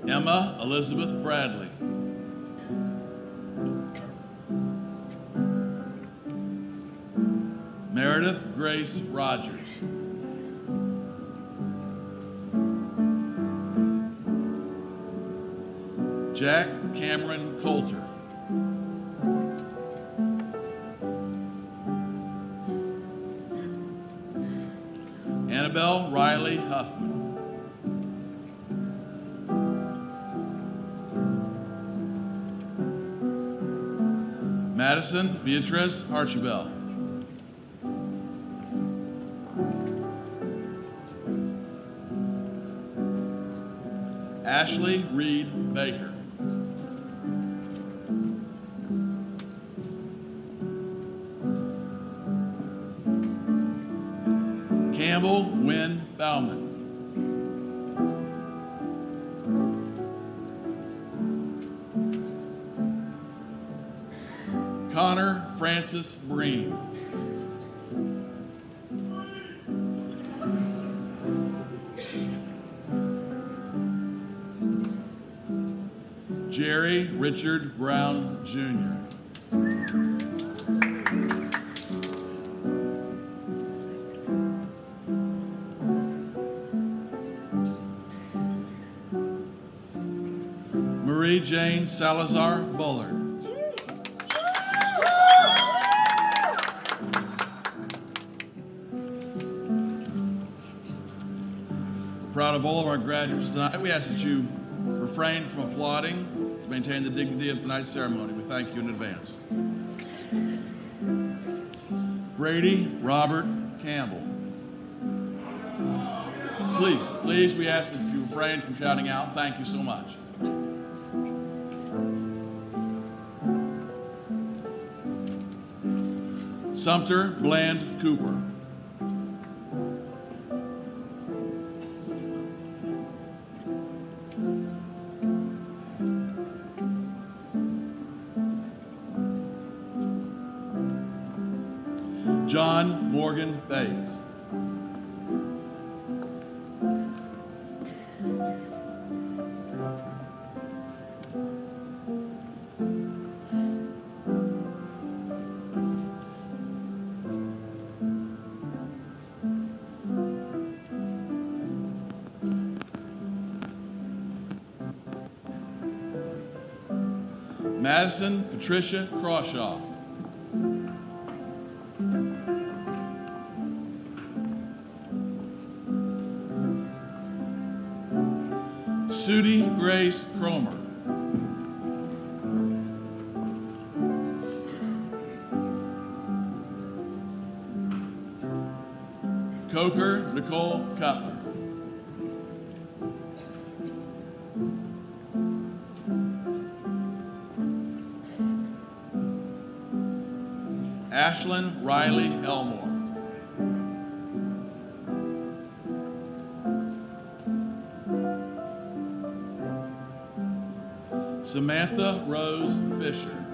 S7: Emma Elizabeth Bradley. Meredith Grace Rogers. Jack Cameron Coulter. Annabelle Riley Huffman. Madison Beatrice Archibald. Ashley Reed Baker. Campbell Wynn Bauman. Connor Francis Breen. Jerry Richard Brown, Jr. Marie Jane Salazar Bullard. Proud of all of our graduates tonight. We ask that you refrain from applauding to maintain the dignity of tonight's ceremony. We thank you in advance. Brady Robert Campbell. Please, we ask that you refrain from shouting out. Thank you so much. Sumter Bland Cooper. John Morgan Bates. Madison Patricia Crawshaw. Sudie Grace Cromer. Coker Nicole Cutler. Ashlyn Riley Elmore. Samantha Rose Fisher.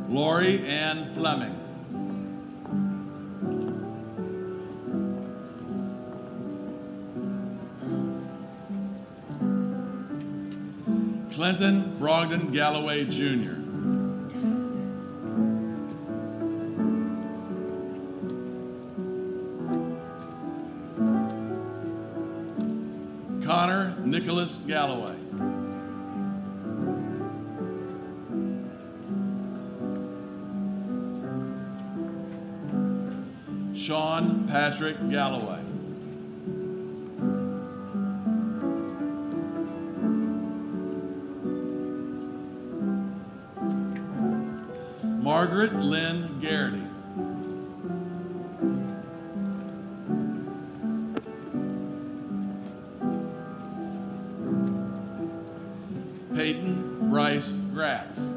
S7: Lori Ann Fleming. Clinton Brogdon Galloway, Jr. Connor Nicholas Galloway. Sean Patrick Galloway. Margaret Lynn Garrity. Peyton Bryce Gratz.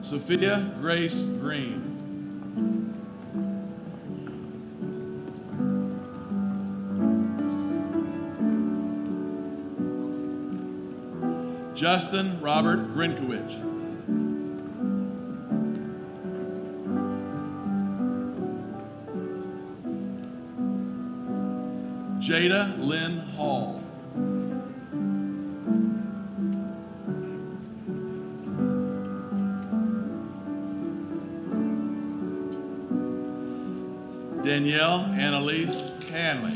S7: Sophia Grace Green. Justin Robert Grinkowicz. Jada Lynn Hall. Danielle Annalise Hanley.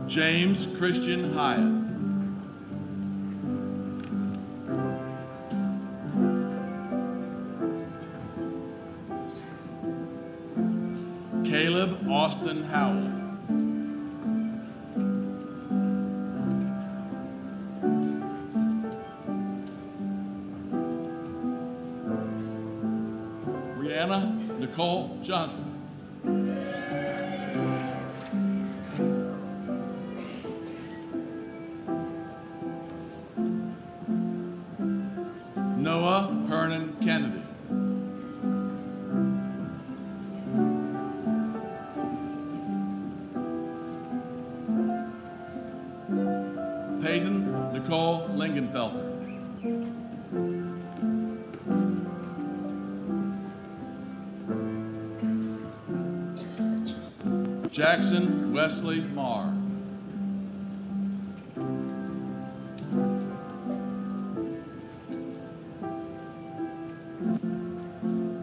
S7: James Christian Hyatt. Caleb Austin Howell. Brianna Nicole Johnson. Noah Hernan Kennedy. Peyton Nicole Lingenfelter. Jackson Wesley Marr.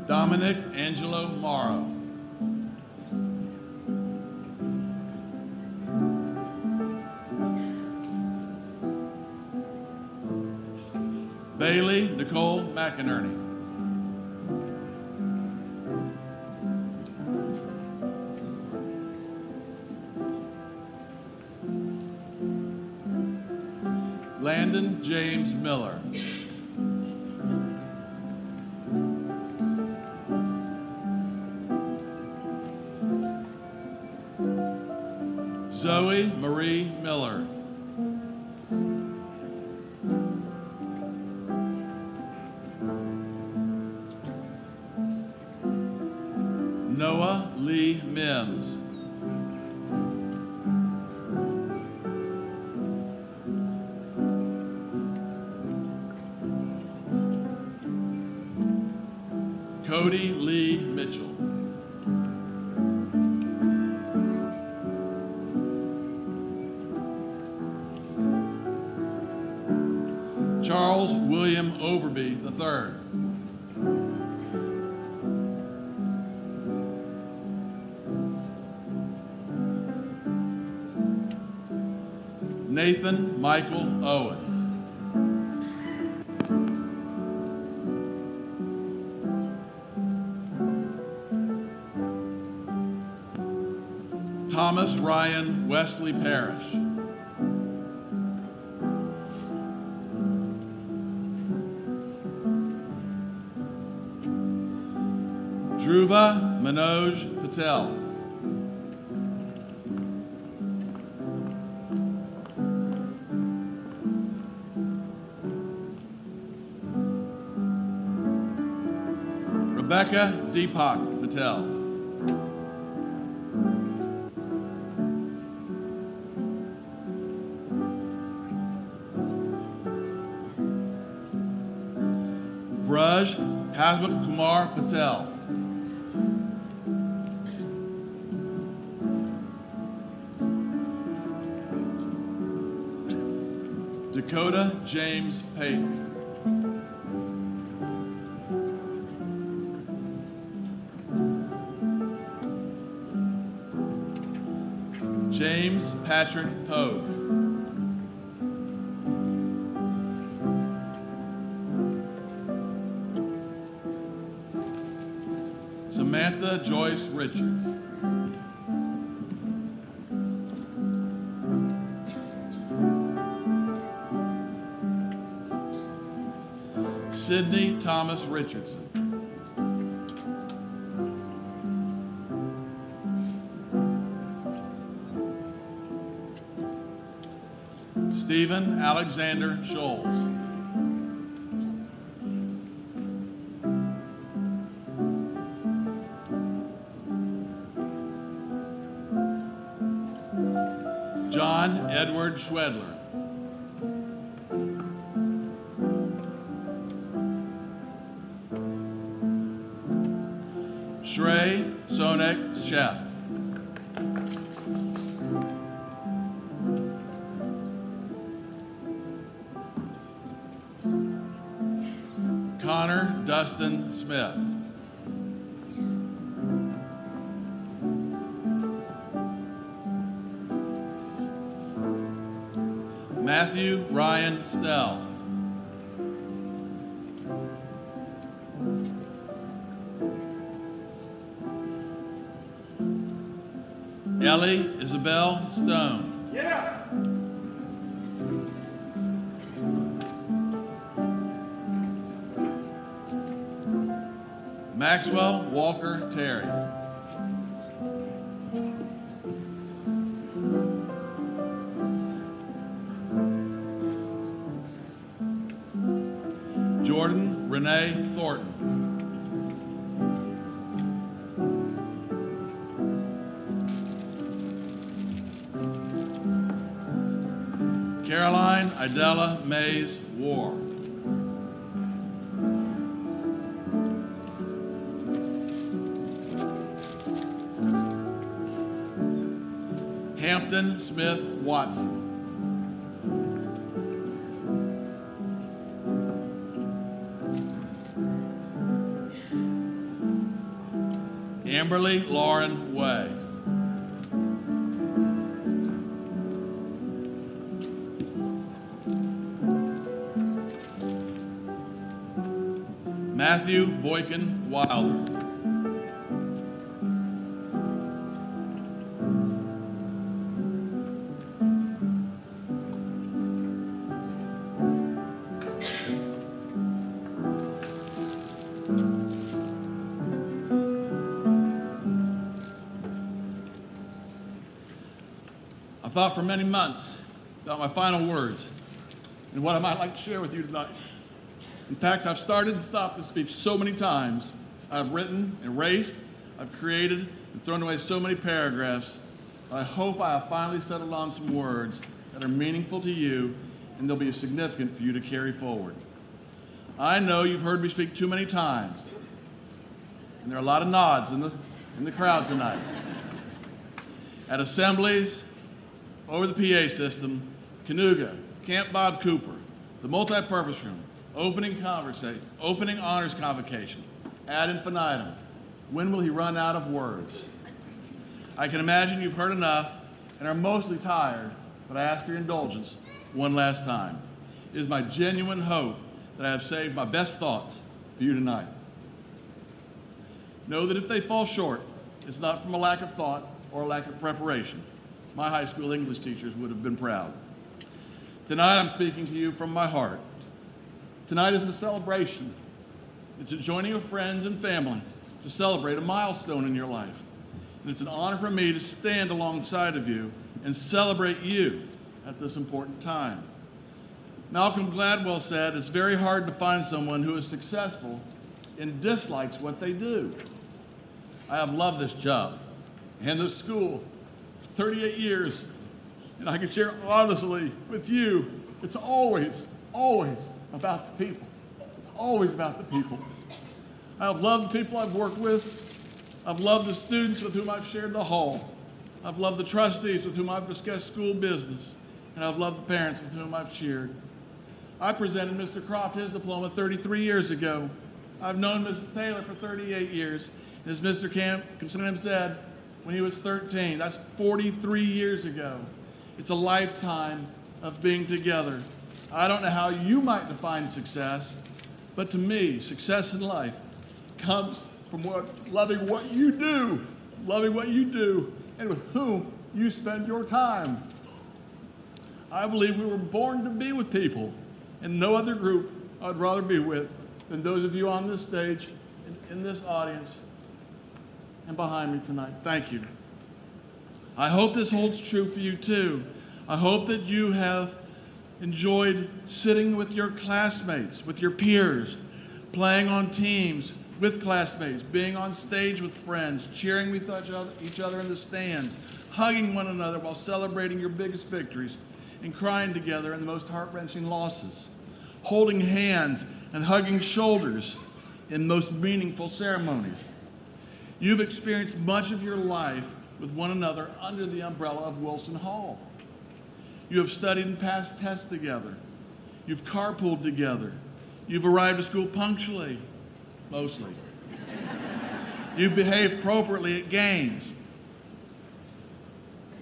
S7: Dominic Angelo Morrow. Bailey Nicole McInerney. Landon James Miller. Zoe Marie Miller. Noah Lee Mims. Cody Lee Mitchell. Charles William Overby III. Nathan Michael Owens. Thomas Ryan Wesley Parrish. Dhruva Manoj Patel. Rebecca Deepak Patel. Vraj Hasmukh Kumar Patel. Dakota James Payton. James Patrick Pogue. Amanda Joyce Richards. Sydney Thomas Richardson. Stephen Alexander Scholes. John Edward Schwedler. Shrey Sonek Chef. Connor Dustin Smith. Matthew Ryan Snell. Ellie Isabel Stone. Yeah. Maxwell Walker Terry. Jordan Renee Thornton. Caroline Idella Mays War. Hampton Smith Watson. Amberly Lauren Way. Matthew Boykin Wilder. I thought for many months about my final words and what I might like to share with you tonight. In fact, I've started and stopped this speech so many times. I've written, erased, I've created, and thrown away so many paragraphs. I hope I have finally settled on some words that are meaningful to you and they'll be significant for you to carry forward. I know you've heard me speak too many times, and there are a lot of nods in the crowd tonight. At assemblies, over the PA system, Canuga, Camp Bob Cooper, the multi-purpose room, opening honors convocation, ad infinitum. When will he run out of words? I can imagine you've heard enough and are mostly tired, but I ask for your indulgence one last time. It is my genuine hope that I have saved my best thoughts for you tonight. Know that if they fall short, it's not from a lack of thought or a lack of preparation. My high school English teachers would have been proud. Tonight I'm speaking to you from my heart. Tonight is a celebration. It's a joining of friends and family to celebrate a milestone in your life. And it's an honor for me to stand alongside of you and celebrate you at this important time. Malcolm Gladwell said, it's very hard to find someone who is successful and dislikes what they do. I have loved this job and this school for 38 years, and I can share honestly with you, it's always about the people. It's always about the people. I have loved the people I've worked with. I've loved the students with whom I've shared the hall. I've loved the trustees with whom I've discussed school business. And I've loved the parents with whom I've cheered. I presented Mr. Croft his diploma 33 years ago. I've known Mrs. Taylor for 38 years. And as Mr. Sam said, when he was 13, that's 43 years ago. It's a lifetime of being together. I don't know how you might define success, but to me, success in life comes from loving what you do, and with whom you spend your time. I believe we were born to be with people, and no other group I'd rather be with than those of you on this stage, in this audience, and behind me tonight. Thank you. I hope this holds true for you too. I hope that you have enjoyed sitting with your classmates, with your peers, playing on teams with classmates, being on stage with friends, cheering with each other in the stands, hugging one another while celebrating your biggest victories, and crying together in the most heart-wrenching losses, holding hands and hugging shoulders in most meaningful ceremonies. You've experienced much of your life with one another under the umbrella of Wilson Hall. You have studied and passed tests together. You've carpooled together. You've arrived at school punctually, mostly. You've behaved appropriately at games,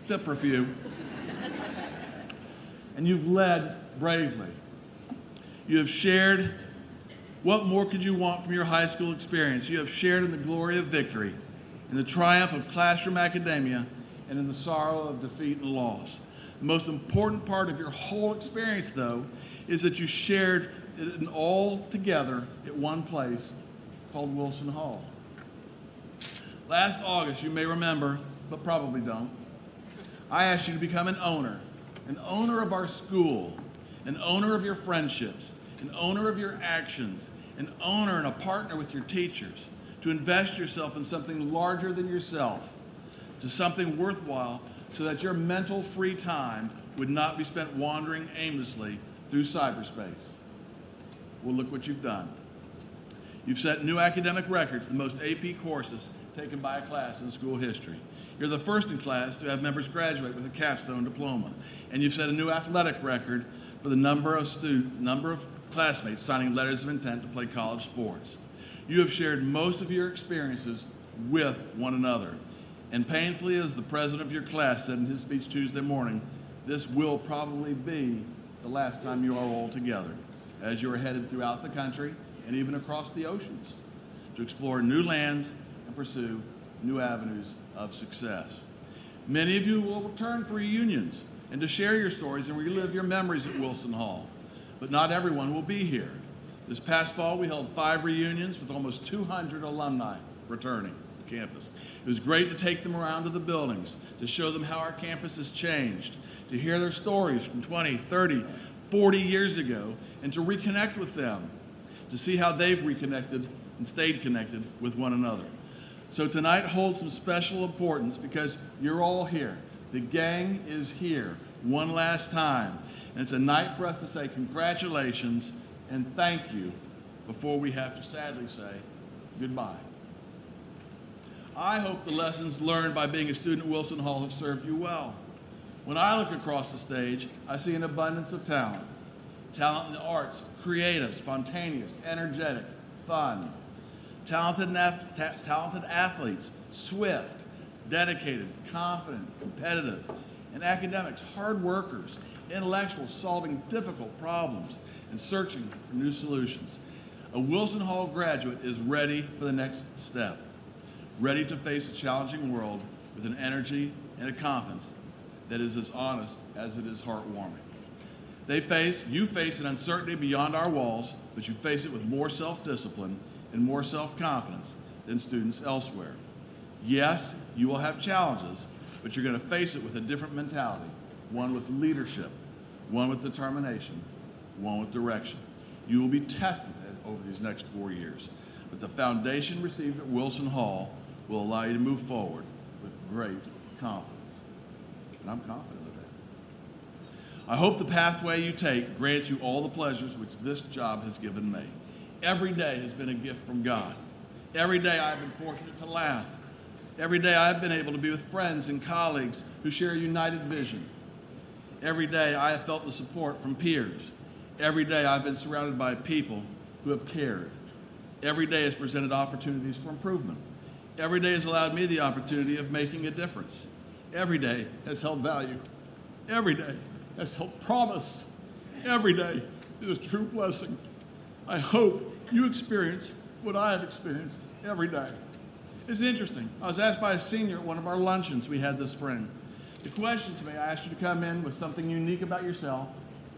S7: except for a few. And you've led bravely. You have shared. What more could you want from your high school experience? You have shared in the glory of victory, in the triumph of classroom academia, and in the sorrow of defeat and loss. The most important part of your whole experience, though, is that you shared it all together at one place called Wilson Hall. Last August, you may remember, but probably don't, I asked you to become an owner of our school, an owner of your friendships, an owner of your actions, an owner and a partner with your teachers, to invest yourself in something larger than yourself, to something worthwhile, so that your mental free time would not be spent wandering aimlessly through cyberspace. Well, look what you've done. You've set new academic records, the most AP courses taken by a class in school history. You're the first in class to have members graduate with a capstone diploma. And you've set a new athletic record for the number of classmates signing letters of intent to play college sports. You have shared most of your experiences with one another. And painfully, as the president of your class said in his speech Tuesday morning, this will probably be the last time you are all together, as you are headed throughout the country and even across the oceans to explore new lands and pursue new avenues of success. Many of you will return for reunions and to share your stories and relive your memories at Wilson Hall, but not everyone will be here. This past fall, we held 5 reunions with almost 200 alumni returning to campus. It was great to take them around to the buildings, to show them how our campus has changed, to hear their stories from 20, 30, 40 years ago, and to reconnect with them, to see how they've reconnected and stayed connected with one another. So tonight holds some special importance because you're all here. The gang is here one last time. And it's a night for us to say congratulations and thank you before we have to sadly say goodbye. I hope the lessons learned by being a student at Wilson Hall have served you well. When I look across the stage, I see an abundance of talent. Talent in the arts, creative, spontaneous, energetic, fun. Talented athletes, swift, dedicated, confident, competitive. And academics, hard workers, intellectuals solving difficult problems and searching for new solutions. A Wilson Hall graduate is ready for the next step, ready to face a challenging world with an energy and a confidence that is as honest as it is heartwarming. You face an uncertainty beyond our walls, but you face it with more self-discipline and more self-confidence than students elsewhere. Yes, you will have challenges, but you're going to face it with a different mentality, one with leadership, one with determination, one with direction. You will be tested over these next 4 years, but the foundation received at Wilson Hall will allow you to move forward with great confidence. And I'm confident of that. I hope the pathway you take grants you all the pleasures which this job has given me. Every day has been a gift from God. Every day I've been fortunate to laugh. Every day I've been able to be with friends and colleagues who share a united vision. Every day I have felt the support from peers. Every day I've been surrounded by people who have cared. Every day has presented opportunities for improvement. Every day has allowed me the opportunity of making a difference. Every day has held value. Every day has held promise. Every day is a true blessing. I hope you experience what I have experienced every day. It's interesting. I was asked by a senior at one of our luncheons we had this spring. The question to me, I asked you to come in with something unique about yourself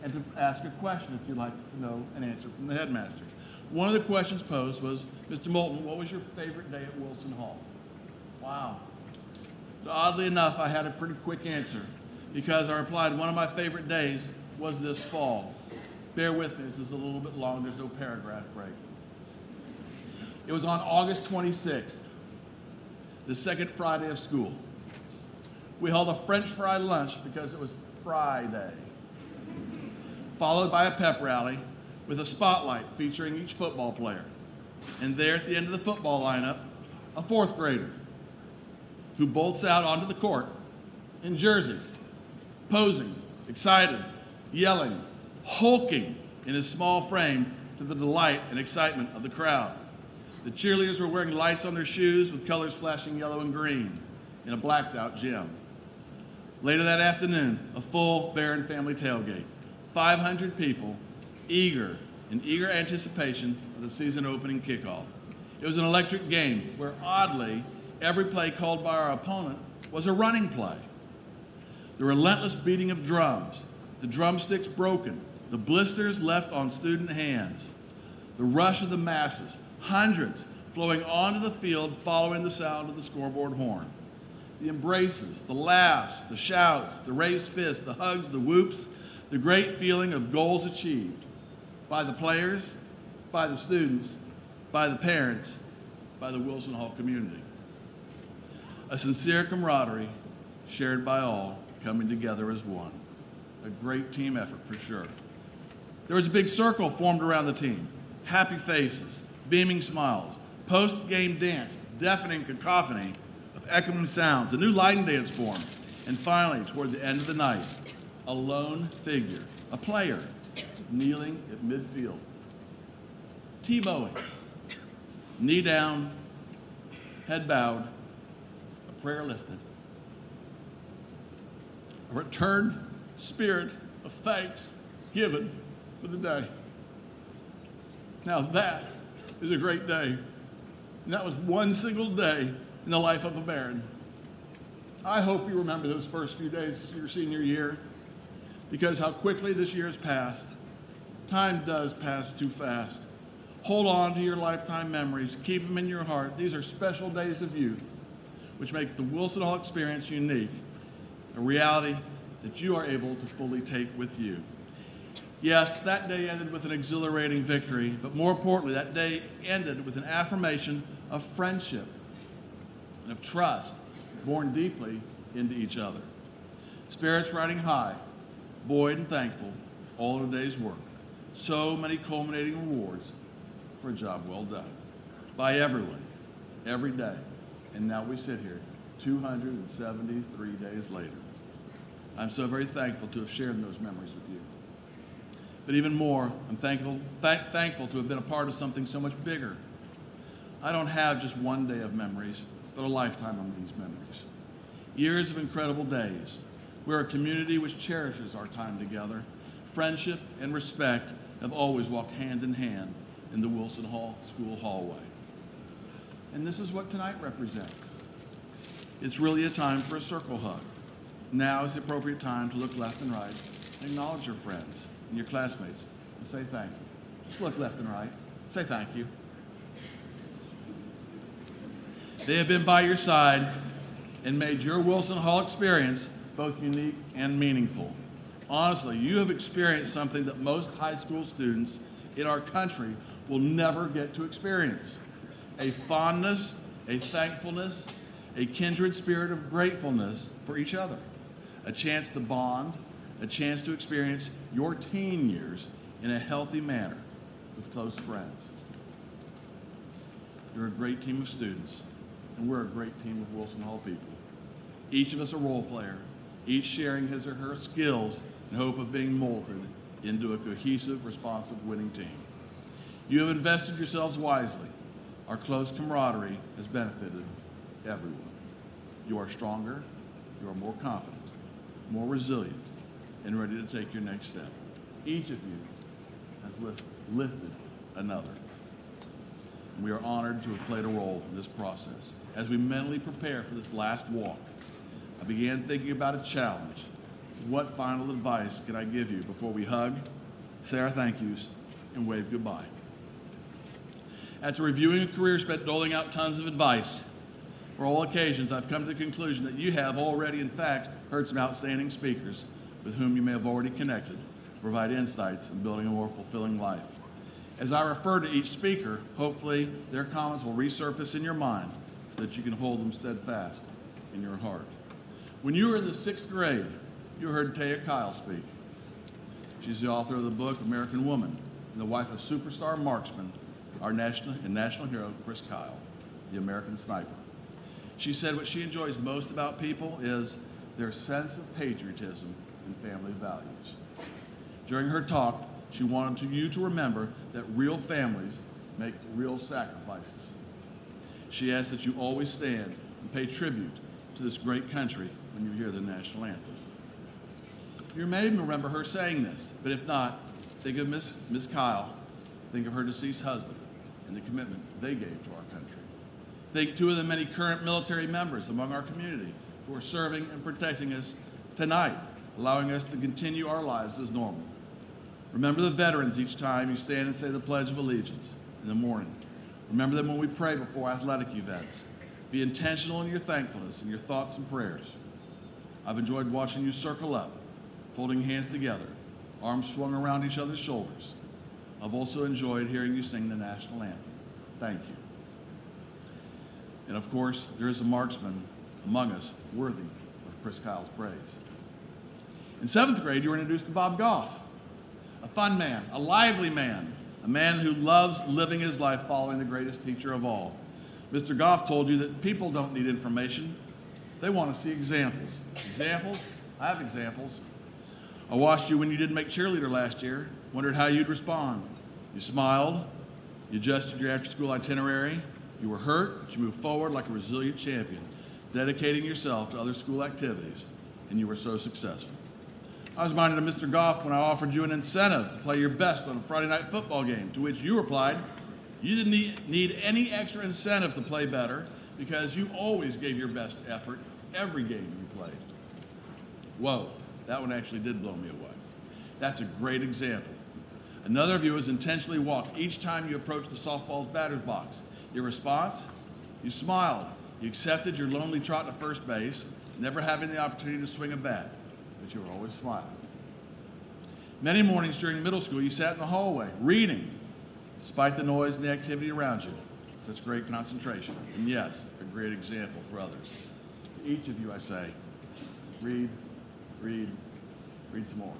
S7: and to ask a question if you'd like to know an answer from the headmaster. One of the questions posed was, Mr. Moulton, what was your favorite day at Wilson Hall? Wow. Oddly enough, I had a pretty quick answer because I replied, one of my favorite days was this fall. Bear with me, this is a little bit long, there's no paragraph break. It was on August 26th, the second Friday of school. We held a French fry lunch because it was Friday, followed by a pep rally with a spotlight featuring each football player. And there at the end of the football lineup, a fourth grader who bolts out onto the court in jersey, posing, excited, yelling, hulking in his small frame to the delight and excitement of the crowd. The cheerleaders were wearing lights on their shoes with colors flashing yellow and green in a blacked out gym. Later that afternoon, a full Barron family tailgate. 500 people in eager anticipation of the season opening kickoff. It was an electric game where, oddly, every play called by our opponent was a running play. The relentless beating of drums, the drumsticks broken, the blisters left on student hands, the rush of the masses, hundreds flowing onto the field following the sound of the scoreboard horn. The embraces, the laughs, the shouts, the raised fists, the hugs, the whoops, the great feeling of goals achieved by the players, by the students, by the parents, by the Wilson Hall community. A sincere camaraderie shared by all, coming together as one. A great team effort for sure. There was a big circle formed around the team. Happy faces, beaming smiles, post-game dance, deafening cacophony of echoing sounds, a new lighting dance formed, and finally, toward the end of the night, a lone figure, a player, kneeling at midfield, Tebowing, knee down, head bowed, a prayer lifted, a returned spirit of thanks given for the day. Now that is a great day, and that was one single day in the life of a Barron. I hope you remember those first few days of your senior year, because how quickly this year has passed. Time does pass too fast. Hold on to your lifetime memories. Keep them in your heart. These are special days of youth, which make the Wilson Hall experience unique, a reality that you are able to fully take with you. Yes, that day ended with an exhilarating victory, but more importantly, that day ended with an affirmation of friendship and of trust born deeply into each other. Spirits riding high, buoyed and thankful, all of the day's work. So many culminating rewards for a job well done by everyone, every day. And now we sit here 273 days later. I'm so very thankful to have shared those memories with you. But even more, I'm thankful to have been a part of something so much bigger. I don't have just one day of memories, but a lifetime of these memories. Years of incredible days. We're a community which cherishes our time together. Friendship and respect have always walked hand in hand in the Wilson Hall School hallway. And this is what tonight represents. It's really a time for a circle hug. Now is the appropriate time to look left and right and acknowledge your friends and your classmates and say thank you. Just look left and right. Say thank you. They have been by your side and made your Wilson Hall experience both unique and meaningful. Honestly, you have experienced something that most high school students in our country will never get to experience. A fondness, a thankfulness, a kindred spirit of gratefulness for each other. A chance to bond, a chance to experience your teen years in a healthy manner with close friends. You're a great team of students, and we're a great team of Wilson Hall people. Each of us a role player, each sharing his or her skills in hope of being molded into a cohesive, responsive, winning team. You have invested yourselves wisely. Our close camaraderie has benefited everyone. You are stronger, you are more confident, more resilient, and ready to take your next step. Each of you has lifted another. and we are honored to have played a role in this process. As we mentally prepare for this last walk, I began thinking about a challenge. What final advice can I give you before we hug, say our thank yous, and wave goodbye? After reviewing a career spent doling out tons of advice for all occasions, I've come to the conclusion that you have already, in fact, heard some outstanding speakers with whom you may have already connected to provide insights in building a more fulfilling life. As I refer to each speaker, hopefully their comments will resurface in your mind so that you can hold them steadfast in your heart. When you were in the 6th grade, you heard Taya Kyle speak. She's the author of the book American Woman and the wife of superstar marksman, our national hero, Chris Kyle, the American sniper. She said what she enjoys most about people is their sense of patriotism and family values. During her talk, she wanted you to remember that real families make real sacrifices. She asked that you always stand and pay tribute to this great country when you hear the national anthem. You may even remember her saying this, but if not, think of Miss Kyle, think of her deceased husband and the commitment they gave to our country. Think too of the many current military members among our community who are serving and protecting us tonight, allowing us to continue our lives as normal. Remember the veterans each time you stand and say the Pledge of Allegiance in the morning. Remember them when we pray before athletic events. Be intentional in your thankfulness and your thoughts and prayers. I've enjoyed watching you circle up, holding hands together, arms swung around each other's shoulders. I've also enjoyed hearing you sing the national anthem. Thank you. And of course, there is a marksman among us worthy of Chris Kyle's praise. In 7th grade, you were introduced to Bob Goff, a fun man, a lively man, a man who loves living his life following the greatest teacher of all. Mr. Goff told you that people don't need information. They want to see examples. Examples? I have examples. I watched you when you didn't make cheerleader last year, wondered how you'd respond. You smiled, you adjusted your after-school itinerary, you were hurt, but you moved forward like a resilient champion, dedicating yourself to other school activities, and you were so successful. I was reminded of Mr. Goff when I offered you an incentive to play your best on a Friday night football game, to which you replied, you didn't need any extra incentive to play better because you always gave your best effort every game you played. Whoa, that one actually did blow me away. That's a great example. Another of you has intentionally walked each time you approached the softball's batter's box. Your response? You smiled. You accepted your lonely trot to first base, never having the opportunity to swing a bat, but you were always smiling. Many mornings during middle school, you sat in the hallway, reading, despite the noise and the activity around you. Such great concentration, and yes, a great example for others. To each of you, I say, read, read, read some more.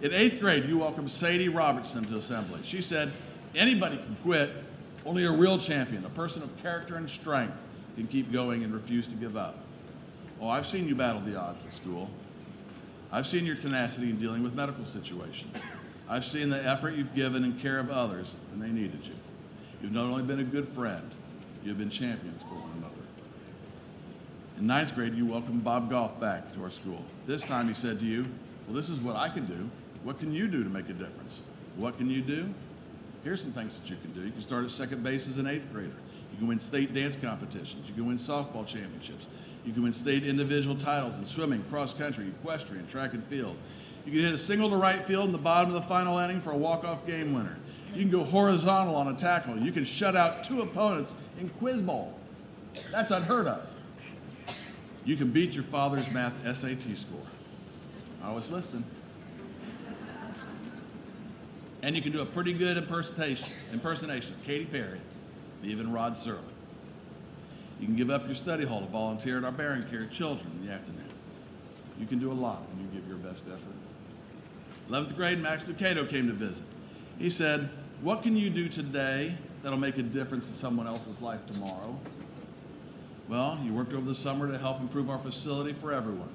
S7: In 8th grade, you welcomed Sadie Robertson to assembly. She said, anybody can quit, only a real champion, a person of character and strength, can keep going and refuse to give up. Oh, I've seen you battle the odds at school. I've seen your tenacity in dealing with medical situations. I've seen the effort you've given in care of others when they needed you. You've not only been a good friend, you've been champions for one another. In 9th grade, you welcomed Bob Goff back to our school. This time he said to you, well, this is what I can do. What can you do to make a difference? What can you do? Here's some things that you can do. You can start at second base as an 8th grader. You can win state dance competitions. You can win softball championships. You can win state individual titles in swimming, cross country, equestrian, track and field. You can hit a single to right field in the bottom of the final inning for a walk-off game winner. You can go horizontal on a tackle. You can shut out 2 opponents in quiz ball. That's unheard of. You can beat your father's math SAT score. I was listening. And you can do a pretty good impersonation of Katy Perry and even Rod Serling. You can give up your study hall to volunteer at our Barron Care Children in the afternoon. You can do a lot when you give your best effort. 11th grade, Max Ducato came to visit. He said, what can you do today that'll make a difference in someone else's life tomorrow? Well, you worked over the summer to help improve our facility for everyone.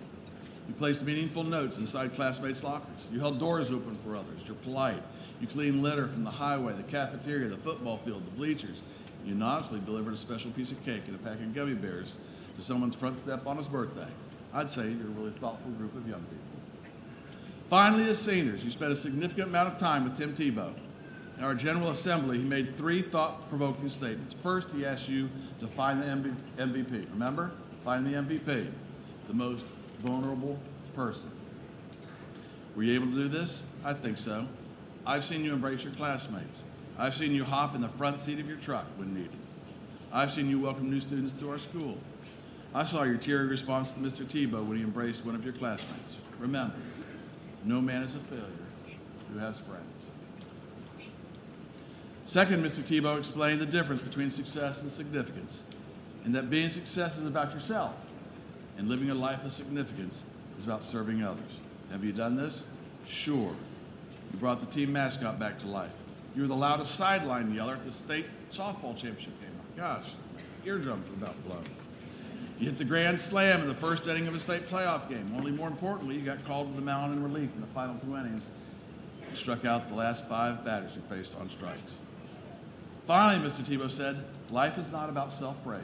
S7: You placed meaningful notes inside classmates' lockers. You held doors open for others. You're polite. You cleaned litter from the highway, the cafeteria, the football field, the bleachers. You honestly delivered a special piece of cake and a pack of gummy bears to someone's front step on his birthday. I'd say you're a really thoughtful group of young people. Finally, as seniors, you spent a significant amount of time with Tim Tebow. In our General Assembly, he made 3 thought-provoking statements. First, he asked you to find the MVP. Remember? Find the MVP, the most vulnerable person. Were you able to do this? I think so. I've seen you embrace your classmates. I've seen you hop in the front seat of your truck when needed. I've seen you welcome new students to our school. I saw your teary response to Mr. Tebow when he embraced one of your classmates. Remember, no man is a failure who has friends. Second, Mr. Tebow explained the difference between success and significance, and that being success is about yourself, and living a life of significance is about serving others. Have you done this? Sure. You brought the team mascot back to life. You were the loudest sideline yeller at the state softball championship game. Gosh, eardrums were about blown. You hit the grand slam in the first inning of a state playoff game. Only more importantly, you got called to the mound in relief in the final 2 innings. You struck out the last 5 batters you faced on strikes. Finally, Mr. Tebow said, life is not about self-praise.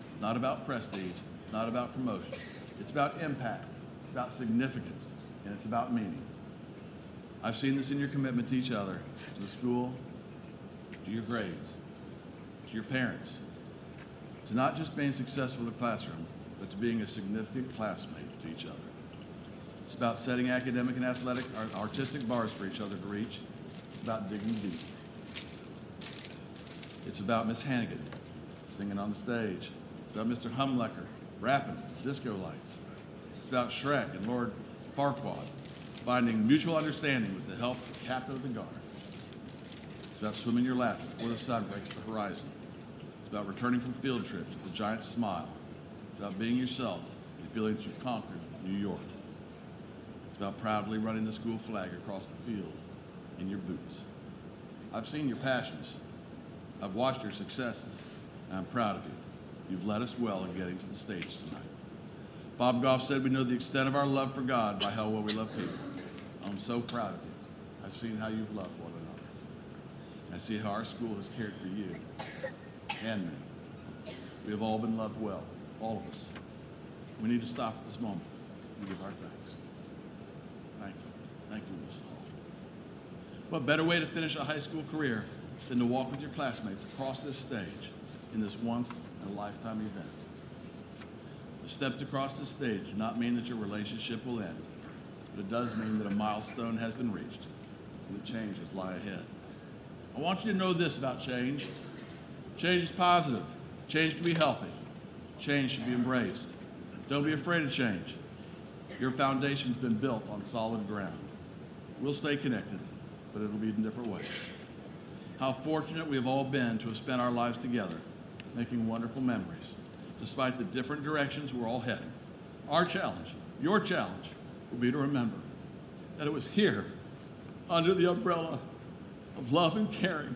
S7: It's not about prestige. It's not about promotion. It's about impact. It's about significance. And it's about meaning. I've seen this in your commitment to each other, to the school, to your grades, to your parents, to not just being successful in the classroom, but to being a significant classmate to each other. It's about setting academic and athletic, artistic bars for each other to reach. It's about digging deep. It's about Miss Hannigan singing on the stage. It's about Mr. Humlecker rapping disco lights. It's about Shrek and Lord Farquaad finding mutual understanding with the help of the captain of the guard. It's about swimming your lap before the sun breaks the horizon. It's about returning from field trips with a giant smile. It's about being yourself and feeling that you've conquered New York. It's about proudly running the school flag across the field in your boots. I've seen your passions. I've watched your successes, and I'm proud of you. You've led us well in getting to the stage tonight. Bob Goff said we know the extent of our love for God by how well we love people. I'm so proud of you. I've seen how you've loved one another. I see how our school has cared for you and me. We have all been loved well, all of us. We need to stop at this moment and give our thanks. Thank you. Thank you, Mr. Hall. What better way to finish a high school career than to walk with your classmates across this stage in this once-in-a-lifetime event? The steps across this stage do not mean that your relationship will end, but it does mean that a milestone has been reached and that changes lie ahead. I want you to know this about change. Change is positive. Change can be healthy. Change should be embraced. Don't be afraid of change. Your foundation's been built on solid ground. We'll stay connected, but it'll be in different ways. How fortunate we have all been to have spent our lives together, making wonderful memories, despite the different directions we're all heading. Our challenge, your challenge, will be to remember that it was here, under the umbrella of love and caring,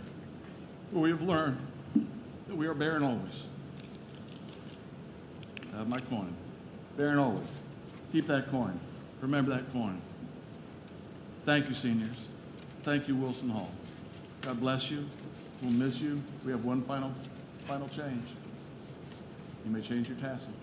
S7: where we have learned that we are barren always. I have my coin. Barren always. Keep that coin. Remember that coin. Thank you, seniors. Thank you, Wilson Hall. God bless you. We'll miss you. We have one final change. You may change your tassel.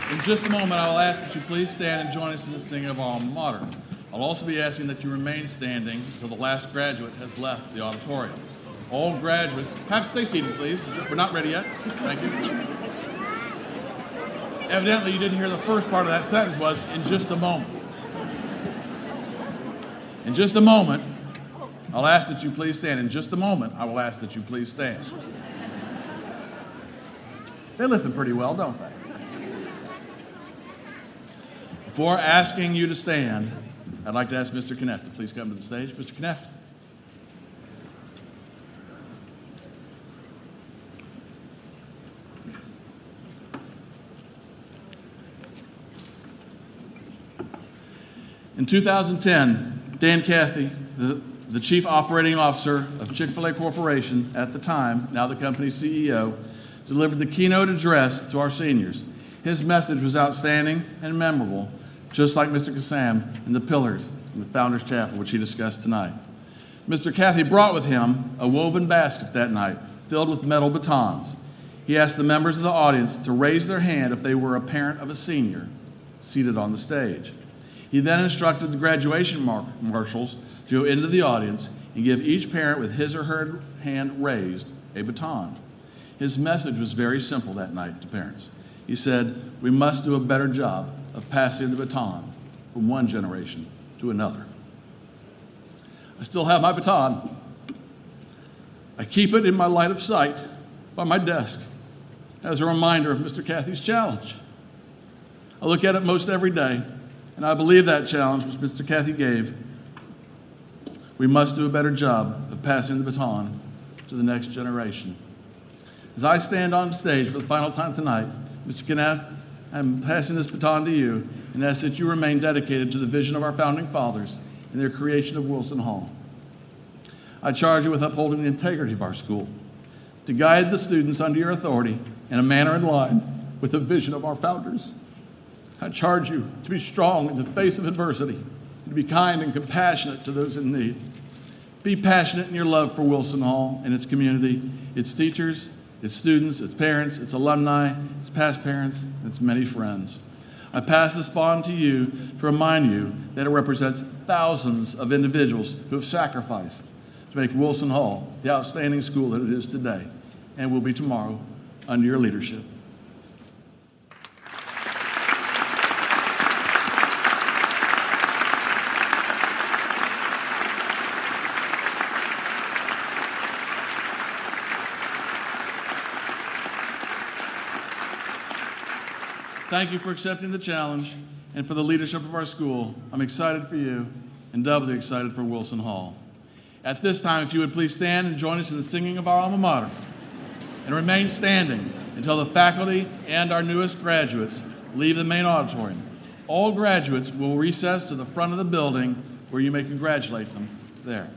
S7: In just a moment, I will ask that you please stand and join us in the singing of our alma mater. I'll also be asking that you remain standing until the last graduate has left the auditorium. All graduates, have to stay seated, please. We're not ready yet. Thank you. Evidently, you didn't hear the first part of that sentence was, in just a moment. In just a moment, I'll ask that you please stand. In just a moment, I will ask that you please stand. They listen pretty well, don't they? Before asking you to stand, I'd like to ask Mr. Kneff to please come to the stage. Mr. Kneff. In 2010, Dan Cathy, the Chief Operating Officer of Chick-fil-A Corporation at the time, now the company's CEO, delivered the keynote address to our seniors. His message was outstanding and memorable, just like Mr. Kassam and the pillars in the Founders Chapel, which he discussed tonight. Mr. Cathy brought with him a woven basket that night filled with metal batons. He asked the members of the audience to raise their hand if they were a parent of a senior seated on the stage. He then instructed the graduation marshals to go into the audience and give each parent with his or her hand raised a baton. His message was very simple that night to parents. He said, "We must do a better job of passing the baton from one generation to another." I still have my baton. I keep it in my line of sight by my desk as a reminder of Mr. Cathy's challenge. I look at it most every day, and I believe that challenge which Mr. Cathy gave. We must do a better job of passing the baton to the next generation. As I stand on stage for the final time tonight, Mr. Knaft, I'm passing this baton to you and ask that you remain dedicated to the vision of our founding fathers and their creation of Wilson Hall. I charge you with upholding the integrity of our school, to guide the students under your authority in a manner in line with the vision of our founders. I charge you to be strong in the face of adversity, and to be kind and compassionate to those in need. Be passionate in your love for Wilson Hall and its community, its teachers, its students, its parents, its alumni, its past parents, and its many friends. I pass this bond to you to remind you that it represents thousands of individuals who have sacrificed to make Wilson Hall the outstanding school that it is today and will be tomorrow under your leadership. Thank you for accepting the challenge and for the leadership of our school. I'm excited for you and doubly excited for Wilson Hall. At this time, if you would please stand and join us in the singing of our alma mater, and remain standing until the faculty and our newest graduates leave the main auditorium. All graduates will recess to the front of the building where you may congratulate them there.